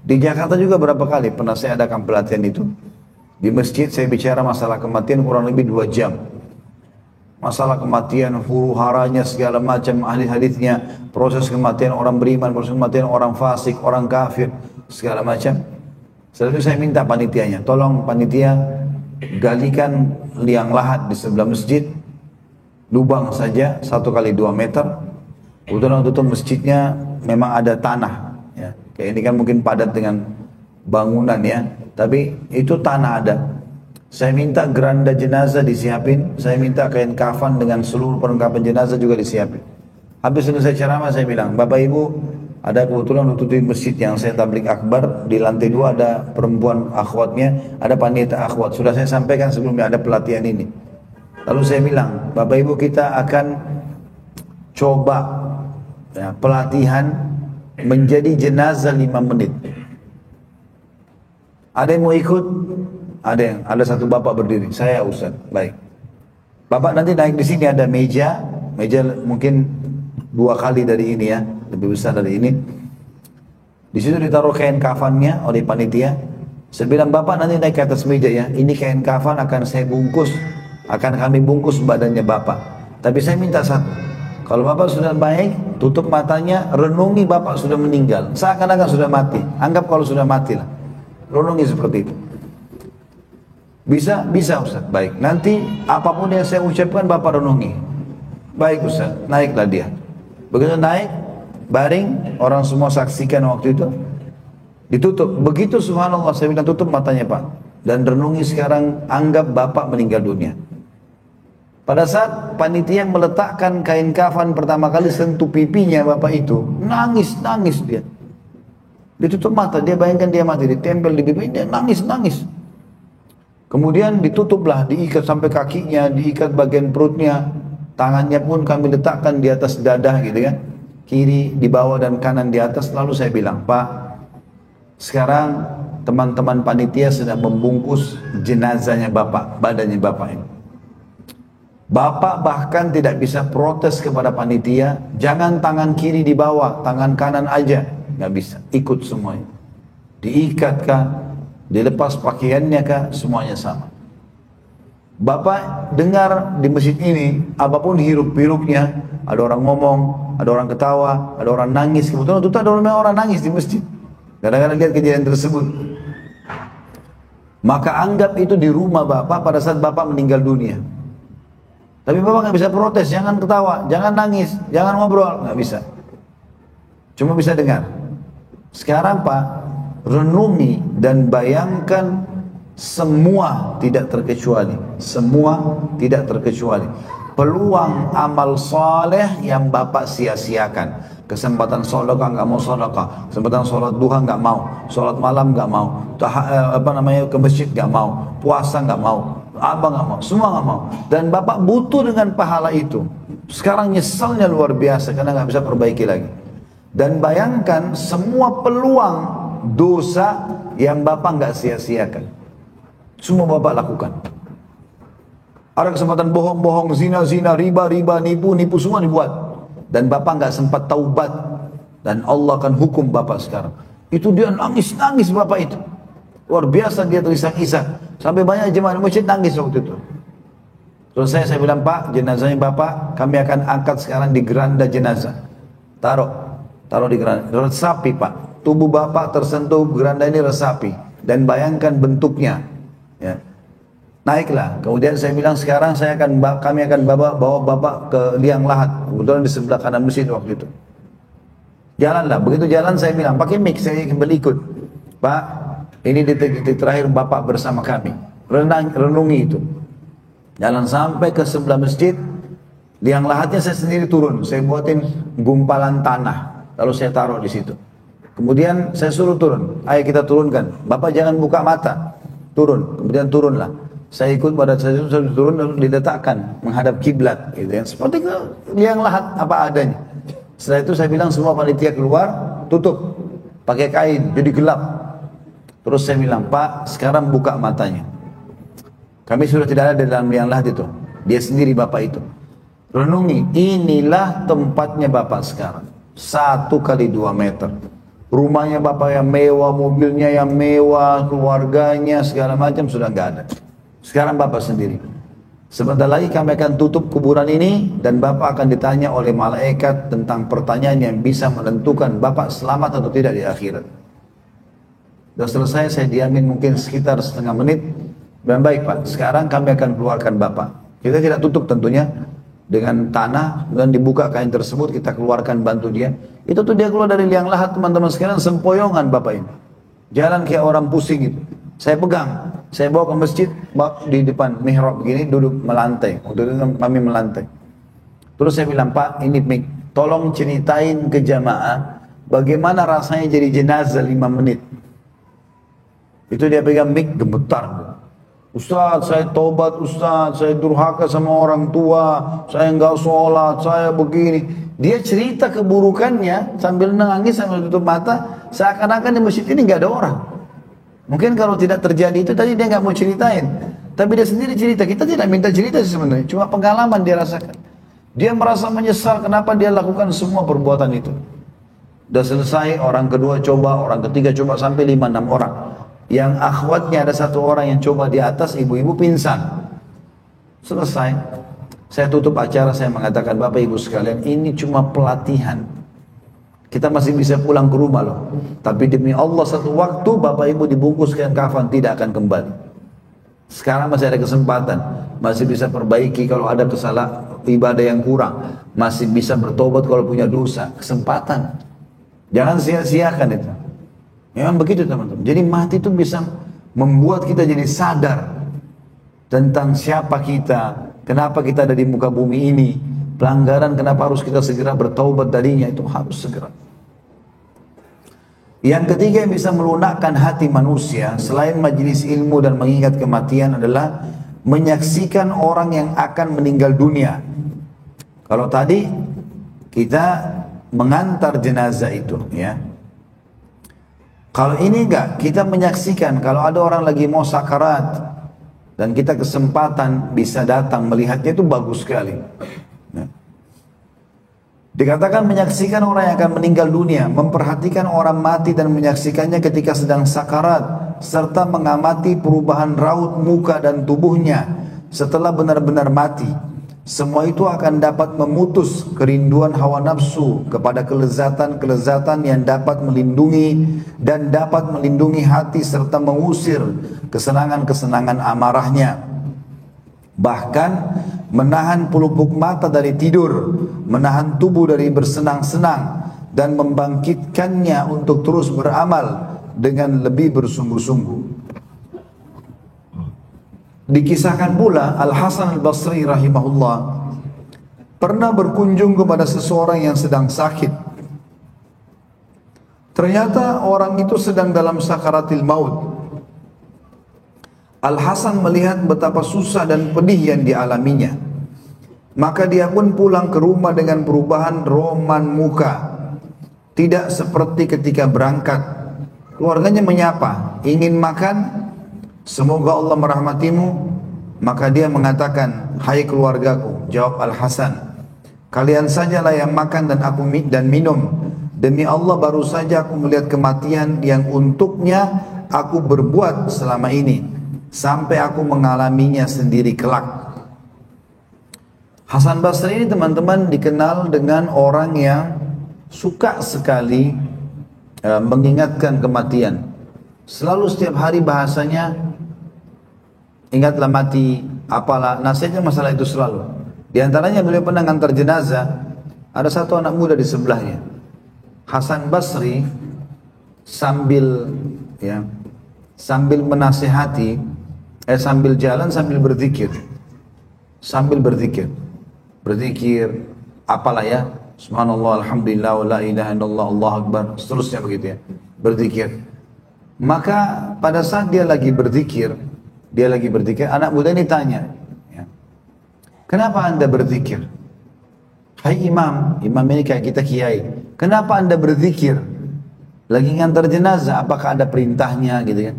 Di Jakarta juga berapa kali pernah saya adakan pelatihan itu. Di masjid saya bicara masalah kematian kurang lebih 2 jam. Masalah kematian, huru haranya segala macam hadis-hadisnya, proses kematian orang beriman, proses kematian orang fasik, orang kafir, segala macam. Setelah itu saya minta panitianya, tolong panitia galikan liang lahat di sebelah masjid, lubang saja 1 kali 2 meter. Kebetulan waktu itu masjidnya memang ada tanah, ya. Kayak ini kan mungkin padat dengan bangunan ya, tapi itu tanah ada. Saya minta geranda jenazah disiapin, saya minta kain kafan dengan seluruh perlengkapan jenazah juga disiapin. Habis selesai ceramah saya bilang, Bapak Ibu Ada kebetulan waktu itu di masjid yang saya tablik akbar, di lantai 2 ada perempuan akhwatnya, ada panitia akhwat. Sudah saya sampaikan sebelumnya ada pelatihan ini. Lalu saya bilang, Bapak Ibu kita akan coba ya, pelatihan menjadi jenazah 5 menit. Ada yang mau ikut? Ada satu bapak berdiri. Saya Ustaz. Baik. Bapak nanti naik di sini ada meja mungkin 2 kali dari ini ya, lebih besar dari ini. Di situ ditaruh kain kafannya oleh panitia. Saya bilang Bapak nanti naik ke atas meja ya. Ini kain kafan akan kami bungkus badannya Bapak. Tapi saya minta satu. Kalau Bapak sudah baik, tutup matanya, renungi Bapak sudah meninggal. Seakan-akan sudah mati. Anggap kalau sudah mati lah. Renungi seperti itu. Bisa Ustaz. Baik. Nanti apapun yang saya ucapkan Bapak renungi. Baik Ustaz. Naiklah dia. Begitu naik, baring, orang semua saksikan waktu itu. Ditutup. Begitu subhanallah saya bilang tutup matanya Pak. Dan renungi sekarang, anggap Bapak meninggal dunia. Pada saat panitia meletakkan kain kafan pertama kali sentuh pipinya Bapak itu, nangis dia. Ditutup mata, dia bayangkan dia mati, ditempel di pipi, dia nangis. Kemudian ditutuplah, diikat sampai kakinya, diikat bagian perutnya, tangannya pun kami letakkan di atas dada gitu kan, kiri di bawah dan kanan di atas. Lalu saya bilang, Pak, sekarang teman-teman panitia sedang membungkus jenazahnya Bapak, badannya Bapak ini. Bapak bahkan tidak bisa protes kepada panitia, jangan tangan kiri di bawah, tangan kanan aja. Nggak bisa, ikut semuanya. Diikat kah, dilepas pakaiannya kah, semuanya sama. Bapak dengar di masjid ini, apapun hiruk-piruknya, ada orang ngomong, ada orang ketawa, ada orang nangis. Kebetulan itu ada orang nangis di masjid. Kadang-kadang lihat kejadian tersebut. Maka anggap itu di rumah Bapak pada saat Bapak meninggal dunia. Tapi Bapak nggak bisa protes, jangan ketawa, jangan nangis, jangan ngobrol, nggak bisa. Cuma bisa dengar. Sekarang Pak, renungi dan bayangkan semua tidak terkecuali. Peluang amal soleh yang Bapak sia-siakan. Kesempatan sedekah nggak mau sedekah, kesempatan sholat duha nggak mau, sholat malam nggak mau, ke masjid nggak mau, puasa nggak mau, nggak mau, semua nggak mau. Dan Bapak butuh dengan pahala itu. Sekarang nyesalnya luar biasa karena nggak bisa perbaiki lagi. Dan bayangkan semua peluang dosa yang Bapak nggak sia-siakan. Semua Bapak lakukan. Ada kesempatan bohong, zina, riba, nipu semua dibuat. Dan Bapak nggak sempat taubat. Dan Allah akan hukum Bapak sekarang. Itu dia nangis Bapak itu. Luar biasa dia terisak-isak. Sampai banyak jemaah masjid nangis waktu itu. Terus saya bilang, Pak, jenazahnya Bapak kami akan angkat sekarang di geranda jenazah. Taruh di geranda. Resapi Pak. Tubuh Bapak tersentuh geranda ini resapi. Dan bayangkan bentuknya. Ya. Naiklah. Kemudian saya bilang sekarang kami akan bawa Bapak ke liang lahat. Kebetulan di sebelah kanan masjid waktu itu. Jalanlah. Begitu jalan saya bilang, pakai mic, saya kembali ikut. Pak, ini detik-detik terakhir Bapak bersama kami. Renungi itu. Jalan sampai ke sebelah masjid. Liang lahatnya saya sendiri turun. Saya buatin gumpalan tanah. Lalu saya taruh di situ. Kemudian saya suruh turun. Ayo kita turunkan. Bapak jangan buka mata. Turun. Kemudian turunlah. Saya ikut pada saat itu saya turun lalu diletakkan menghadap kiblat. Gitu ya. Seperti ke liang lahat apa adanya. Setelah itu saya bilang semua panitia keluar. Tutup. Pakai kain. Jadi gelap. Terus saya bilang, Pak sekarang buka matanya. Kami sudah tidak ada di dalam liang lahat itu. Dia sendiri Bapak itu. Renungi. Inilah tempatnya Bapak sekarang. 1 kali 2 meter. Rumahnya Bapak yang mewah, mobilnya yang mewah, keluarganya segala macam sudah nggak ada. Sekarang Bapak sendiri. Sebentar lagi kami akan tutup kuburan ini dan Bapak akan ditanya oleh malaikat tentang pertanyaan yang bisa menentukan Bapak selamat atau tidak di akhirat. Sudah selesai, saya diamin mungkin sekitar setengah menit. Dan baik Pak, sekarang kami akan keluarkan Bapak. Kita tidak tutup tentunya. Dengan tanah dan dibuka kain tersebut kita keluarkan bantu dia. Itu tuh dia keluar dari liang lahat teman-teman sekalian sempoyongan Bapak ini. Jalan kayak orang pusing gitu. Saya pegang, saya bawa ke masjid di depan mihrab begini duduk melantai. Waktu itu kami melantai. Terus saya bilang, Pak ini tolong ceritain ke jamaah bagaimana rasanya jadi jenazah 5 menit. Itu dia pegang mic gemetar. Ustaz, saya tobat Ustaz, saya durhaka sama orang tua, saya enggak sholat, saya begini. Dia cerita keburukannya sambil nangis, sambil tutup mata, seakan-akan di masjid ini enggak ada orang. Mungkin kalau tidak terjadi itu tadi dia enggak mau ceritain. Tapi dia sendiri cerita, kita tidak minta cerita sih sebenarnya, cuma pengalaman dia rasakan. Dia merasa menyesal kenapa dia lakukan semua perbuatan itu. Udah selesai, orang kedua coba, orang ketiga coba, sampai 5-6 orang. Yang akhwatnya ada 1 orang yang coba di atas, ibu-ibu pingsan. Selesai. Saya tutup acara, saya mengatakan, Bapak Ibu sekalian, ini cuma pelatihan. Kita masih bisa pulang ke rumah loh. Tapi demi Allah satu waktu Bapak Ibu dibungkuskan kafan tidak akan kembali. Sekarang masih ada kesempatan. Masih bisa perbaiki kalau ada kesalahan ibadah yang kurang. Masih bisa bertobat kalau punya dosa. Kesempatan. Jangan sia-siakan itu. Memang begitu teman-teman. Jadi mati itu bisa membuat kita jadi sadar tentang siapa kita, kenapa kita ada di muka bumi ini, pelanggaran kenapa harus kita segera bertaubat darinya, itu harus segera. Yang ketiga yang bisa melunakkan hati manusia selain majelis ilmu dan mengingat kematian adalah menyaksikan orang yang akan meninggal dunia. Kalau tadi kita mengantar jenazah itu, ya. Kalau ini enggak, kita menyaksikan kalau ada orang lagi mau sakarat dan kita kesempatan bisa datang melihatnya, itu bagus sekali. Ya. Dikatakan menyaksikan orang yang akan meninggal dunia, memperhatikan orang mati dan menyaksikannya ketika sedang sakarat, serta mengamati perubahan raut muka dan tubuhnya setelah benar-benar mati. Semua itu akan dapat memutus kerinduan hawa nafsu kepada kelezatan-kelezatan yang dapat melindungi dan dapat melindungi hati serta mengusir kesenangan-kesenangan amarahnya. Bahkan menahan pelupuk mata dari tidur, menahan tubuh dari bersenang-senang, dan membangkitkannya untuk terus beramal dengan lebih bersungguh-sungguh. Dikisahkan pula Al-Hasan Al-Basri rahimahullah pernah berkunjung kepada seseorang yang sedang sakit. Ternyata orang itu sedang dalam sakaratil maut. Al-Hasan melihat betapa susah dan pedih yang dialaminya. Maka dia pun pulang ke rumah dengan perubahan roman muka. Tidak seperti ketika berangkat. Keluarganya menyapa, ingin makan? Semoga Allah merahmatimu. Maka dia mengatakan, hai keluargaku, jawab Al-Hasan, kalian sajalah yang makan dan minum. Demi Allah baru saja aku melihat kematian yang untuknya aku berbuat selama ini, sampai aku mengalaminya sendiri kelak. Hasan Basri ini teman-teman dikenal dengan orang yang suka sekali mengingatkan kematian. Selalu setiap hari bahasanya, ingatlah mati, apalah, nasihatnya masalah itu selalu. Di antaranya beliau pernah ngantar jenazah, ada 1 anak muda di sebelahnya. Hasan Basri sambil menasihati, sambil jalan sambil berzikir. Berzikir, apalah ya, subhanallah, alhamdulillah, wa la ilaha illallah, Allahu akbar, seterusnya begitu ya, berzikir. Maka pada saat dia lagi berzikir, anak muda ini tanya, ya, kenapa anda berzikir? Hai imam ini kayak kita kiai, kenapa anda berzikir? Lagi ngantar jenazah, apakah ada perintahnya gitu kan?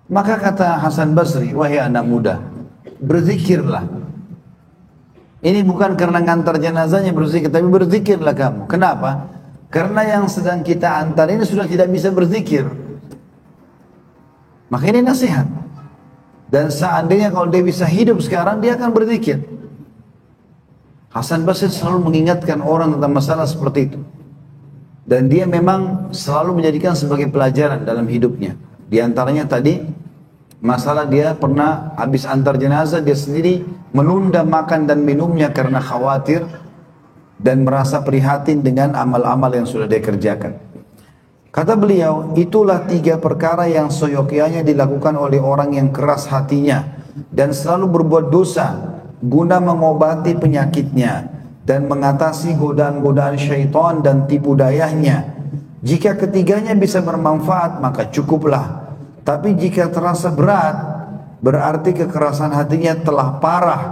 Maka kata Hasan Basri, wahai anak muda, berzikirlah. Ini bukan karena ngantar jenazahnya berzikir, tapi berzikirlah kamu. Kenapa? Karena yang sedang kita antar ini sudah tidak bisa berzikir. Maka ini nasihat. Dan seandainya kalau dia bisa hidup sekarang, dia akan berzikir. Hasan Basri selalu mengingatkan orang tentang masalah seperti itu. Dan dia memang selalu menjadikan sebagai pelajaran dalam hidupnya. Di antaranya tadi, masalah dia pernah habis antar jenazah, dia sendiri menunda makan dan minumnya karena khawatir dan merasa prihatin dengan amal-amal yang sudah dia kerjakan. Kata beliau, itulah 3 perkara yang seyogyanya dilakukan oleh orang yang keras hatinya dan selalu berbuat dosa guna mengobati penyakitnya dan mengatasi godaan-godaan syaitan dan tipu dayanya, Jika ketiganya bisa bermanfaat maka cukuplah. Tapi jika terasa berat, berarti kekerasan hatinya telah parah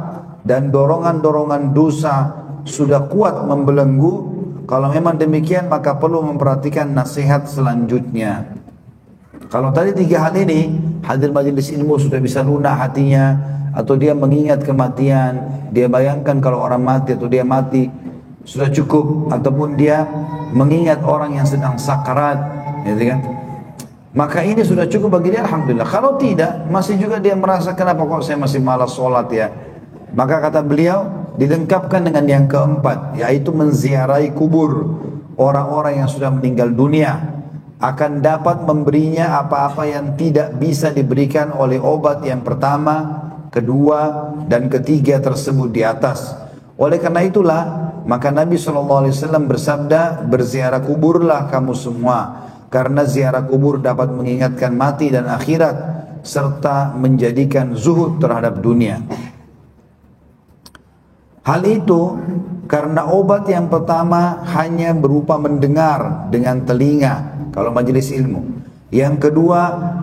dan dorongan-dorongan dosa sudah kuat membelenggu. Kalau memang demikian maka perlu memperhatikan nasihat selanjutnya. Kalau tadi 3 hal ini, hadir majelis ilmu sudah bisa lunak hatinya, atau dia mengingat kematian, dia bayangkan kalau orang mati atau dia mati, sudah cukup. Ataupun dia mengingat orang yang sedang sakarat, gitu kan? Maka ini sudah cukup bagi dia, alhamdulillah. Kalau tidak, masih juga dia merasa kenapa kok saya masih malas sholat ya. Maka kata beliau, dilengkapkan dengan yang keempat, yaitu menziarahi kubur orang-orang yang sudah meninggal dunia. Akan dapat memberinya apa-apa yang tidak bisa diberikan oleh obat yang pertama, kedua, dan ketiga tersebut di atas. Oleh karena itulah, maka Nabi SAW bersabda, berziarah kuburlah kamu semua, karena ziarah kubur dapat mengingatkan mati dan akhirat, serta menjadikan zuhud terhadap dunia. Hal itu karena obat yang pertama hanya berupa mendengar dengan telinga, kalau majelis ilmu. Yang kedua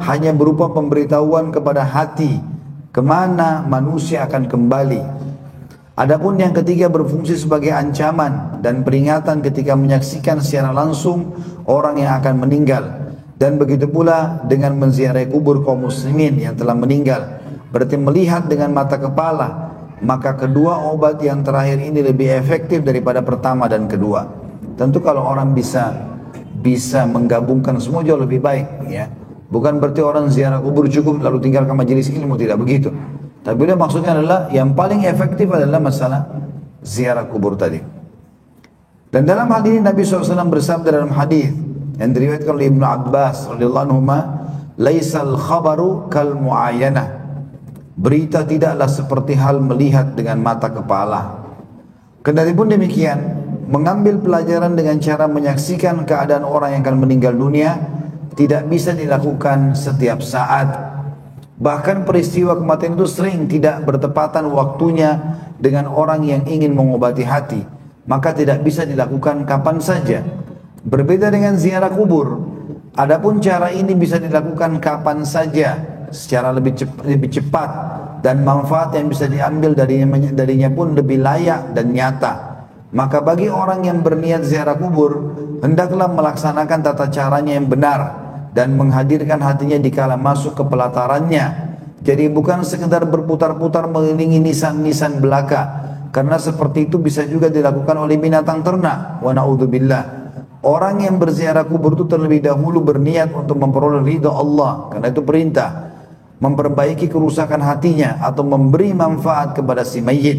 hanya berupa pemberitahuan kepada hati kemana manusia akan kembali. Adapun yang ketiga berfungsi sebagai ancaman dan peringatan ketika menyaksikan secara langsung orang yang akan meninggal. Dan begitu pula dengan menziarahi kubur kaum muslimin yang telah meninggal, berarti melihat dengan mata kepala. Maka kedua obat yang terakhir ini lebih efektif daripada pertama dan kedua. Tentu kalau orang bisa menggabungkan semua jauh lebih baik, ya. Bukan berarti orang ziarah kubur cukup lalu tinggalkan majelis ilmu, tidak begitu. Tapi dia maksudnya adalah yang paling efektif adalah masalah ziarah kubur tadi. Dan dalam hal ini Nabi SAW bersabda dalam hadis yang diriwayatkan oleh Ibnu Abbas radhiyallahu anhu, "Laisal khabaru kal muayyanah." Berita tidaklah seperti hal melihat dengan mata kepala. Kendatipun demikian, mengambil pelajaran dengan cara menyaksikan keadaan orang yang akan meninggal dunia tidak bisa dilakukan setiap saat. Bahkan peristiwa kematian itu sering tidak bertepatan waktunya dengan orang yang ingin mengobati hati, maka tidak bisa dilakukan kapan saja. Berbeda dengan ziarah kubur, adapun cara ini bisa dilakukan kapan saja secara lebih cepat, dan manfaat yang bisa diambil darinya pun lebih layak dan nyata. Maka bagi orang yang berniat ziarah kubur, hendaklah melaksanakan tata caranya yang benar dan menghadirkan hatinya dikala masuk ke pelatarannya. Jadi bukan sekedar berputar-putar mengelilingi nisan-nisan belaka, karena seperti itu bisa juga dilakukan oleh binatang ternak. Wa na'udzubillah. Orang yang berziarah kubur itu terlebih dahulu berniat untuk memperoleh ridha Allah, karena itu perintah. Memperbaiki kerusakan hatinya atau memberi manfaat kepada si mayit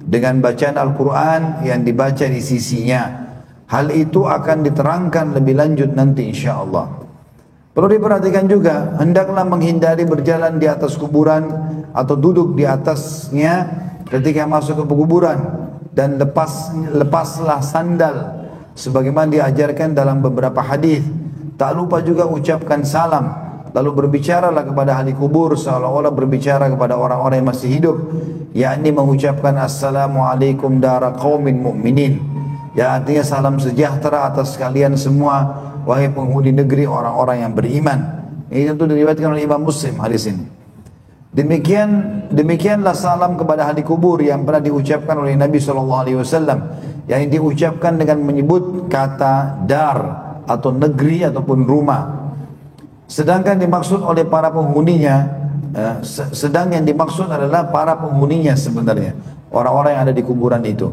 dengan bacaan Al-Quran yang dibaca di sisinya. Hal itu akan diterangkan lebih lanjut nanti insya-Allah. Perlu diperhatikan juga, hendaklah menghindari berjalan di atas kuburan atau duduk di atasnya ketika masuk ke kuburan, dan lepaslah sandal sebagaimana diajarkan dalam beberapa hadis. Tak lupa juga ucapkan salam. Lalu berbicaralah kepada ahli kubur seolah-olah berbicara kepada orang-orang yang masih hidup, yakni mengucapkan assalamualaikum dara qaumin mu'minin, yang artinya salam sejahtera atas kalian semua wahai penghuni negeri orang-orang yang beriman. Ini tentu diriwayatkan oleh Imam Muslim hadis ini. Demikianlah salam kepada ahli kubur yang pernah diucapkan oleh Nabi SAW, yang diucapkan dengan menyebut kata dar atau negeri ataupun rumah. Sedangkan dimaksud oleh para penghuninya, yang dimaksud adalah para penghuninya sebenarnya, orang-orang yang ada di kuburan itu.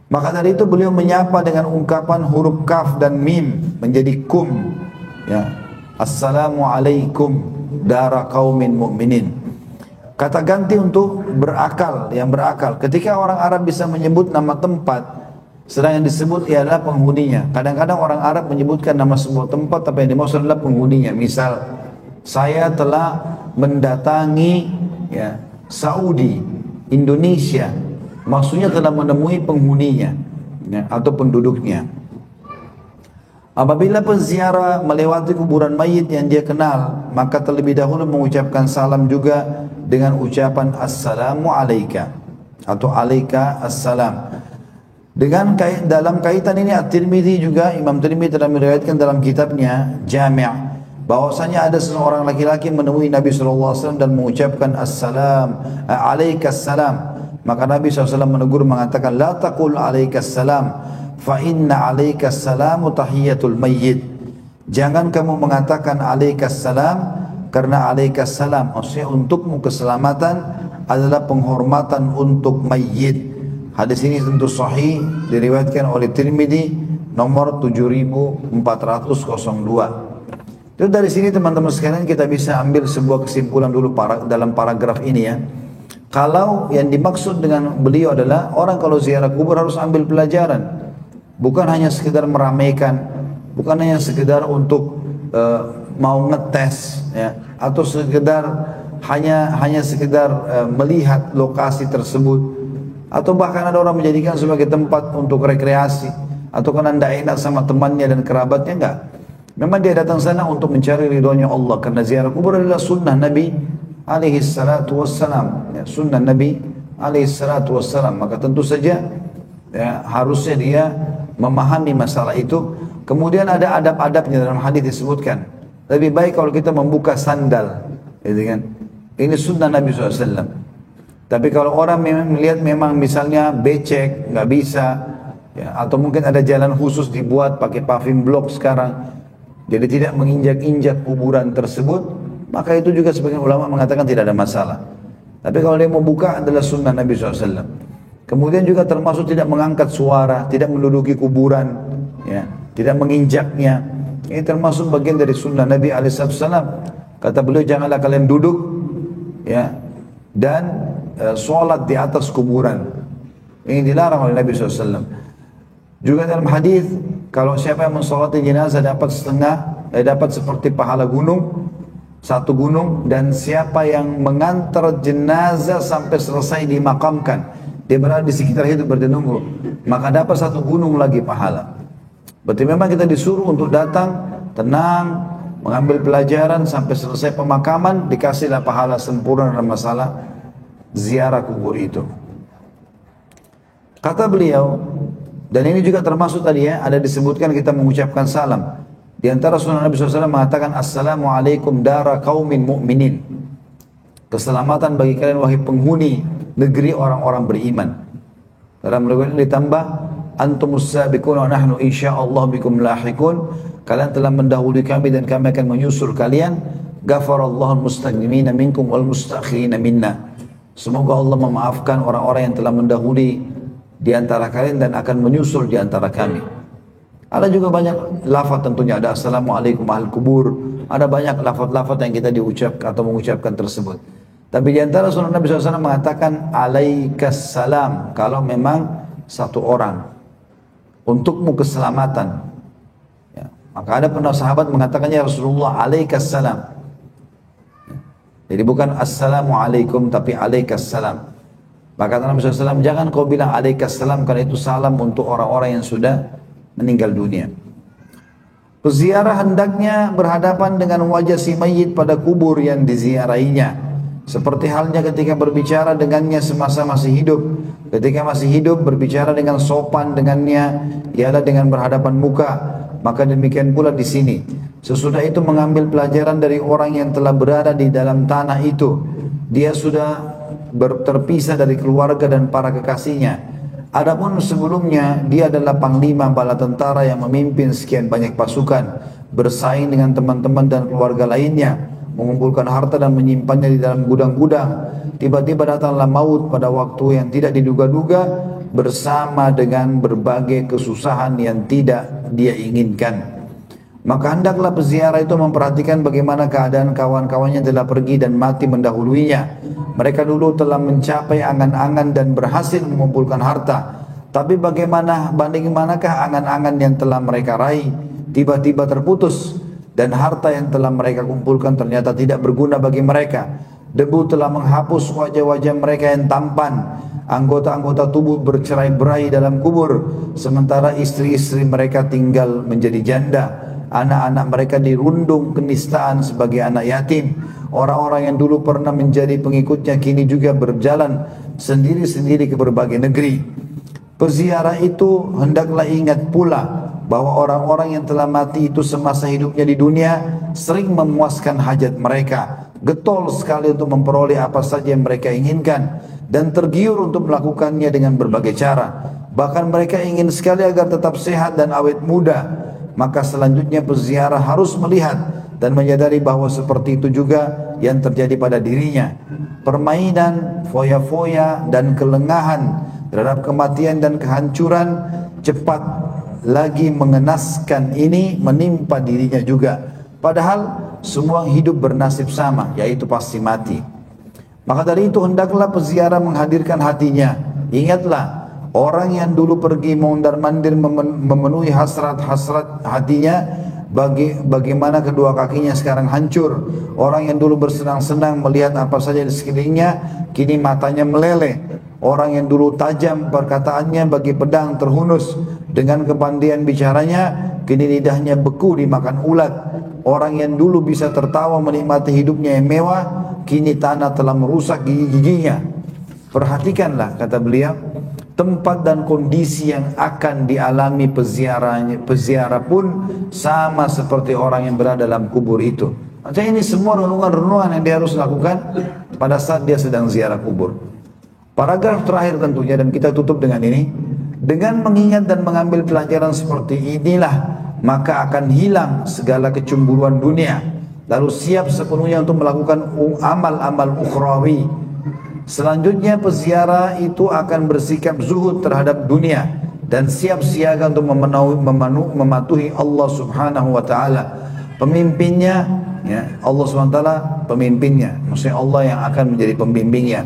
Maka dari itu beliau menyapa dengan ungkapan huruf kaf dan mim menjadi kum, ya. Assalamualaikum dara qaumin mu'minin. Kata ganti untuk berakal, yang berakal. Ketika orang Arab bisa menyebut nama tempat, sedang yang disebut ialah penghuninya. Kadang-kadang orang Arab menyebutkan nama sebuah tempat, tapi yang dimaksud adalah penghuninya. Misal, saya telah mendatangi, ya, Saudi, Indonesia. Maksudnya telah menemui penghuninya, ya, atau penduduknya. Apabila penziarah melewati kuburan mayit yang dia kenal, maka terlebih dahulu mengucapkan salam juga dengan ucapan assalamu alaika atau alaika assalam. Dalam kaitan ini At-Tirmidzi juga, Imam Tirmidzi telah meriwayatkan dalam kitabnya Jami' bahwasanya ada seorang laki-laki menemui Nabi SAW dan mengucapkan assalam, alaikassalam. Maka Nabi SAW menegur mengatakan, la taqul alaikassalam, fa inna alaikassalamu tahiyatul mayyit. Jangan kamu mengatakan alaikassalam, karena alaikassalam maksudnya untukmu keselamatan adalah penghormatan untuk mayyit. Hadis ini tentu sahih, diriwayatkan oleh Tirmidzi nomor 7402. Jadi dari sini teman-teman sekalian kita bisa ambil sebuah kesimpulan dulu dalam paragraf ini ya. Kalau yang dimaksud dengan beliau adalah orang kalau ziarah kubur harus ambil pelajaran, bukan hanya sekedar meramaikan, bukan hanya sekedar untuk mau ngetes ya, atau sekedar hanya sekedar melihat lokasi tersebut, atau bahkan ada orang menjadikan sebagai tempat untuk rekreasi, atau karena tidak enak sama temannya dan kerabatnya. Enggak, memang dia datang sana untuk mencari ridhonya Allah, karena ziarah kubur adalah sunnah Nabi alaihi salatu wassalam ya, sunnah Nabi alaihi salatu wassalam. Maka tentu saja ya, harusnya dia memahami masalah itu. Kemudian ada adab-adabnya, dalam hadis disebutkan lebih baik kalau kita membuka sandal, gitu kan. Ini sunnah Nabi SAW. Tapi kalau orang melihat memang misalnya becek, nggak bisa, ya, atau mungkin ada jalan khusus dibuat pakai paving block sekarang, jadi tidak menginjak-injak kuburan tersebut, maka itu juga sebagian ulama mengatakan tidak ada masalah. Tapi kalau dia mau buka adalah sunnah Nabi SAW. Kemudian juga termasuk tidak mengangkat suara, tidak menduduki kuburan, ya, tidak menginjaknya. Ini termasuk bagian dari sunnah Nabi SAW. Kata beliau, janganlah kalian duduk, ya, dan sholat di atas kuburan. Ini dilarang oleh Nabi SAW. Juga dalam hadis, kalau siapa yang mensolati jenazah dapat dapat seperti pahala gunung, satu gunung, dan siapa yang mengantar jenazah sampai selesai dimakamkan, dia berada di sekitar itu bernunggu, maka dapat satu gunung lagi pahala. Berarti memang kita disuruh untuk datang tenang, mengambil pelajaran sampai selesai pemakaman, dikasihlah pahala sempurna dalam masalah ziarah kubur itu. Kata beliau, dan ini juga termasuk tadi ya, ada disebutkan kita mengucapkan salam. Di antara sunnah Nabi SAW mengatakan, assalamualaikum dara qaumin mu'minin. Keselamatan bagi kalian wahai penghuni negeri orang-orang beriman. Dalam riwayat ditambah, antumus sabiqun wa nahnu insyaallah bikum lahiqun. Kalian telah mendahului kami dan kami akan menyusul kalian. Ghafarallahu al-mustaqdimina minkum wal mustakhirina minna. Semoga Allah memaafkan orang-orang yang telah mendahului di antara kalian dan akan menyusul di antara kami. Ada juga banyak lafaz tentunya, ada assalamualaikum ahli kubur, ada banyak lafaz-lafaz yang kita diucapkan atau mengucapkan tersebut. Tapi di antara sunnah Nabi SAW mengatakan alaikassalam kalau memang satu orang, untukmu keselamatan. Ya, maka ada pernah sahabat mengatakannya, Rasulullah alaikassalam. Jadi bukan assalamualaikum tapi alaikassalam. Maka Nabi SAW, jangan kau bilang alaikassalam karena itu salam untuk orang-orang yang sudah meninggal dunia. Peziarah hendaknya berhadapan dengan wajah si mayit pada kubur yang diziarahinya. Seperti halnya ketika berbicara dengannya semasa masih hidup. Ketika masih hidup berbicara dengan sopan dengannya, ialah dengan berhadapan muka. Maka demikian pula di sini. Sesudah itu mengambil pelajaran dari orang yang telah berada di dalam tanah itu. Dia sudah terpisah dari keluarga dan para kekasihnya. Adapun sebelumnya dia adalah panglima bala tentara yang memimpin sekian banyak pasukan, bersaing dengan teman-teman dan keluarga lainnya, mengumpulkan harta dan menyimpannya di dalam gudang-gudang. Tiba-tiba datanglah maut pada waktu yang tidak diduga-duga, bersama dengan berbagai kesusahan yang tidak dia inginkan. Maka hendaklah peziarah itu memperhatikan bagaimana keadaan kawan-kawannya telah pergi dan mati mendahuluinya. Mereka dulu telah mencapai angan-angan dan berhasil mengumpulkan harta. Tapi bagaimanakah angan-angan yang telah mereka raih tiba-tiba terputus, dan harta yang telah mereka kumpulkan ternyata tidak berguna bagi mereka. Debu telah menghapus wajah-wajah mereka yang tampan. Anggota-anggota tubuh bercerai-berai dalam kubur, sementara istri-istri mereka tinggal menjadi janda. Anak-anak mereka dirundung kenistaan sebagai anak yatim. Orang-orang yang dulu pernah menjadi pengikutnya kini juga berjalan sendiri-sendiri ke berbagai negeri. Peziarah itu hendaklah ingat pula bahwa orang-orang yang telah mati itu semasa hidupnya di dunia sering memuaskan hajat mereka, getol sekali untuk memperoleh apa saja yang mereka inginkan, dan tergiur untuk melakukannya dengan berbagai cara. Bahkan mereka ingin sekali agar tetap sehat dan awet muda. Maka selanjutnya peziarah harus melihat dan menyadari bahwa seperti itu juga yang terjadi pada dirinya. Permainan, foya-foya dan kelengahan terhadap kematian dan kehancuran cepat lagi mengenaskan ini menimpa dirinya juga. Padahal semua hidup bernasib sama, yaitu pasti mati. Maka dari itu hendaklah peziarah menghadirkan hatinya. Ingatlah, orang yang dulu pergi mondar-mandir memenuhi hasrat-hasrat hatinya, bagaimana kedua kakinya sekarang hancur. Orang yang dulu bersenang-senang melihat apa saja di sekelilingnya, kini matanya meleleh. Orang yang dulu tajam perkataannya bagi pedang terhunus, dengan kepandaian bicaranya, kini lidahnya beku dimakan ulat. Orang yang dulu bisa tertawa menikmati hidupnya yang mewah, kini tanah telah merusak gigi-giginya. Perhatikanlah, kata beliau, tempat dan kondisi yang akan dialami peziarah pun sama seperti orang yang berada dalam kubur itu. Maksudnya ini semua renungan-renungan yang dia harus lakukan pada saat dia sedang ziarah kubur. Paragraf terakhir tentunya, dan kita tutup dengan ini, dengan mengingat dan mengambil pelajaran seperti inilah maka akan hilang segala kecemburuan dunia, lalu siap sepenuhnya untuk melakukan amal-amal ukhrawi. Selanjutnya peziarah itu akan bersikap zuhud terhadap dunia dan siap siaga untuk mematuhi Allah Subhanahu wa taala, pemimpinnya, ya, Allah Subhanahu wa taala pemimpinnya, maksudnya Allah yang akan menjadi pembimbingnya.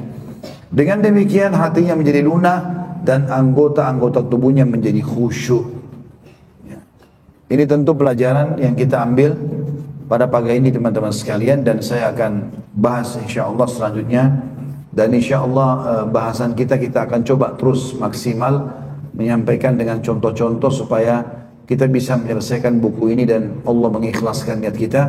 Dengan demikian hatinya menjadi lunak dan anggota-anggota tubuhnya menjadi khusyuk. Ya. Ini tentu pelajaran yang kita ambil pada pagi ini teman-teman sekalian, dan saya akan bahas insyaallah selanjutnya. Dan insyaallah bahasan kita akan coba terus maksimal menyampaikan dengan contoh-contoh supaya kita bisa menyelesaikan buku ini dan Allah mengikhlaskan niat kita.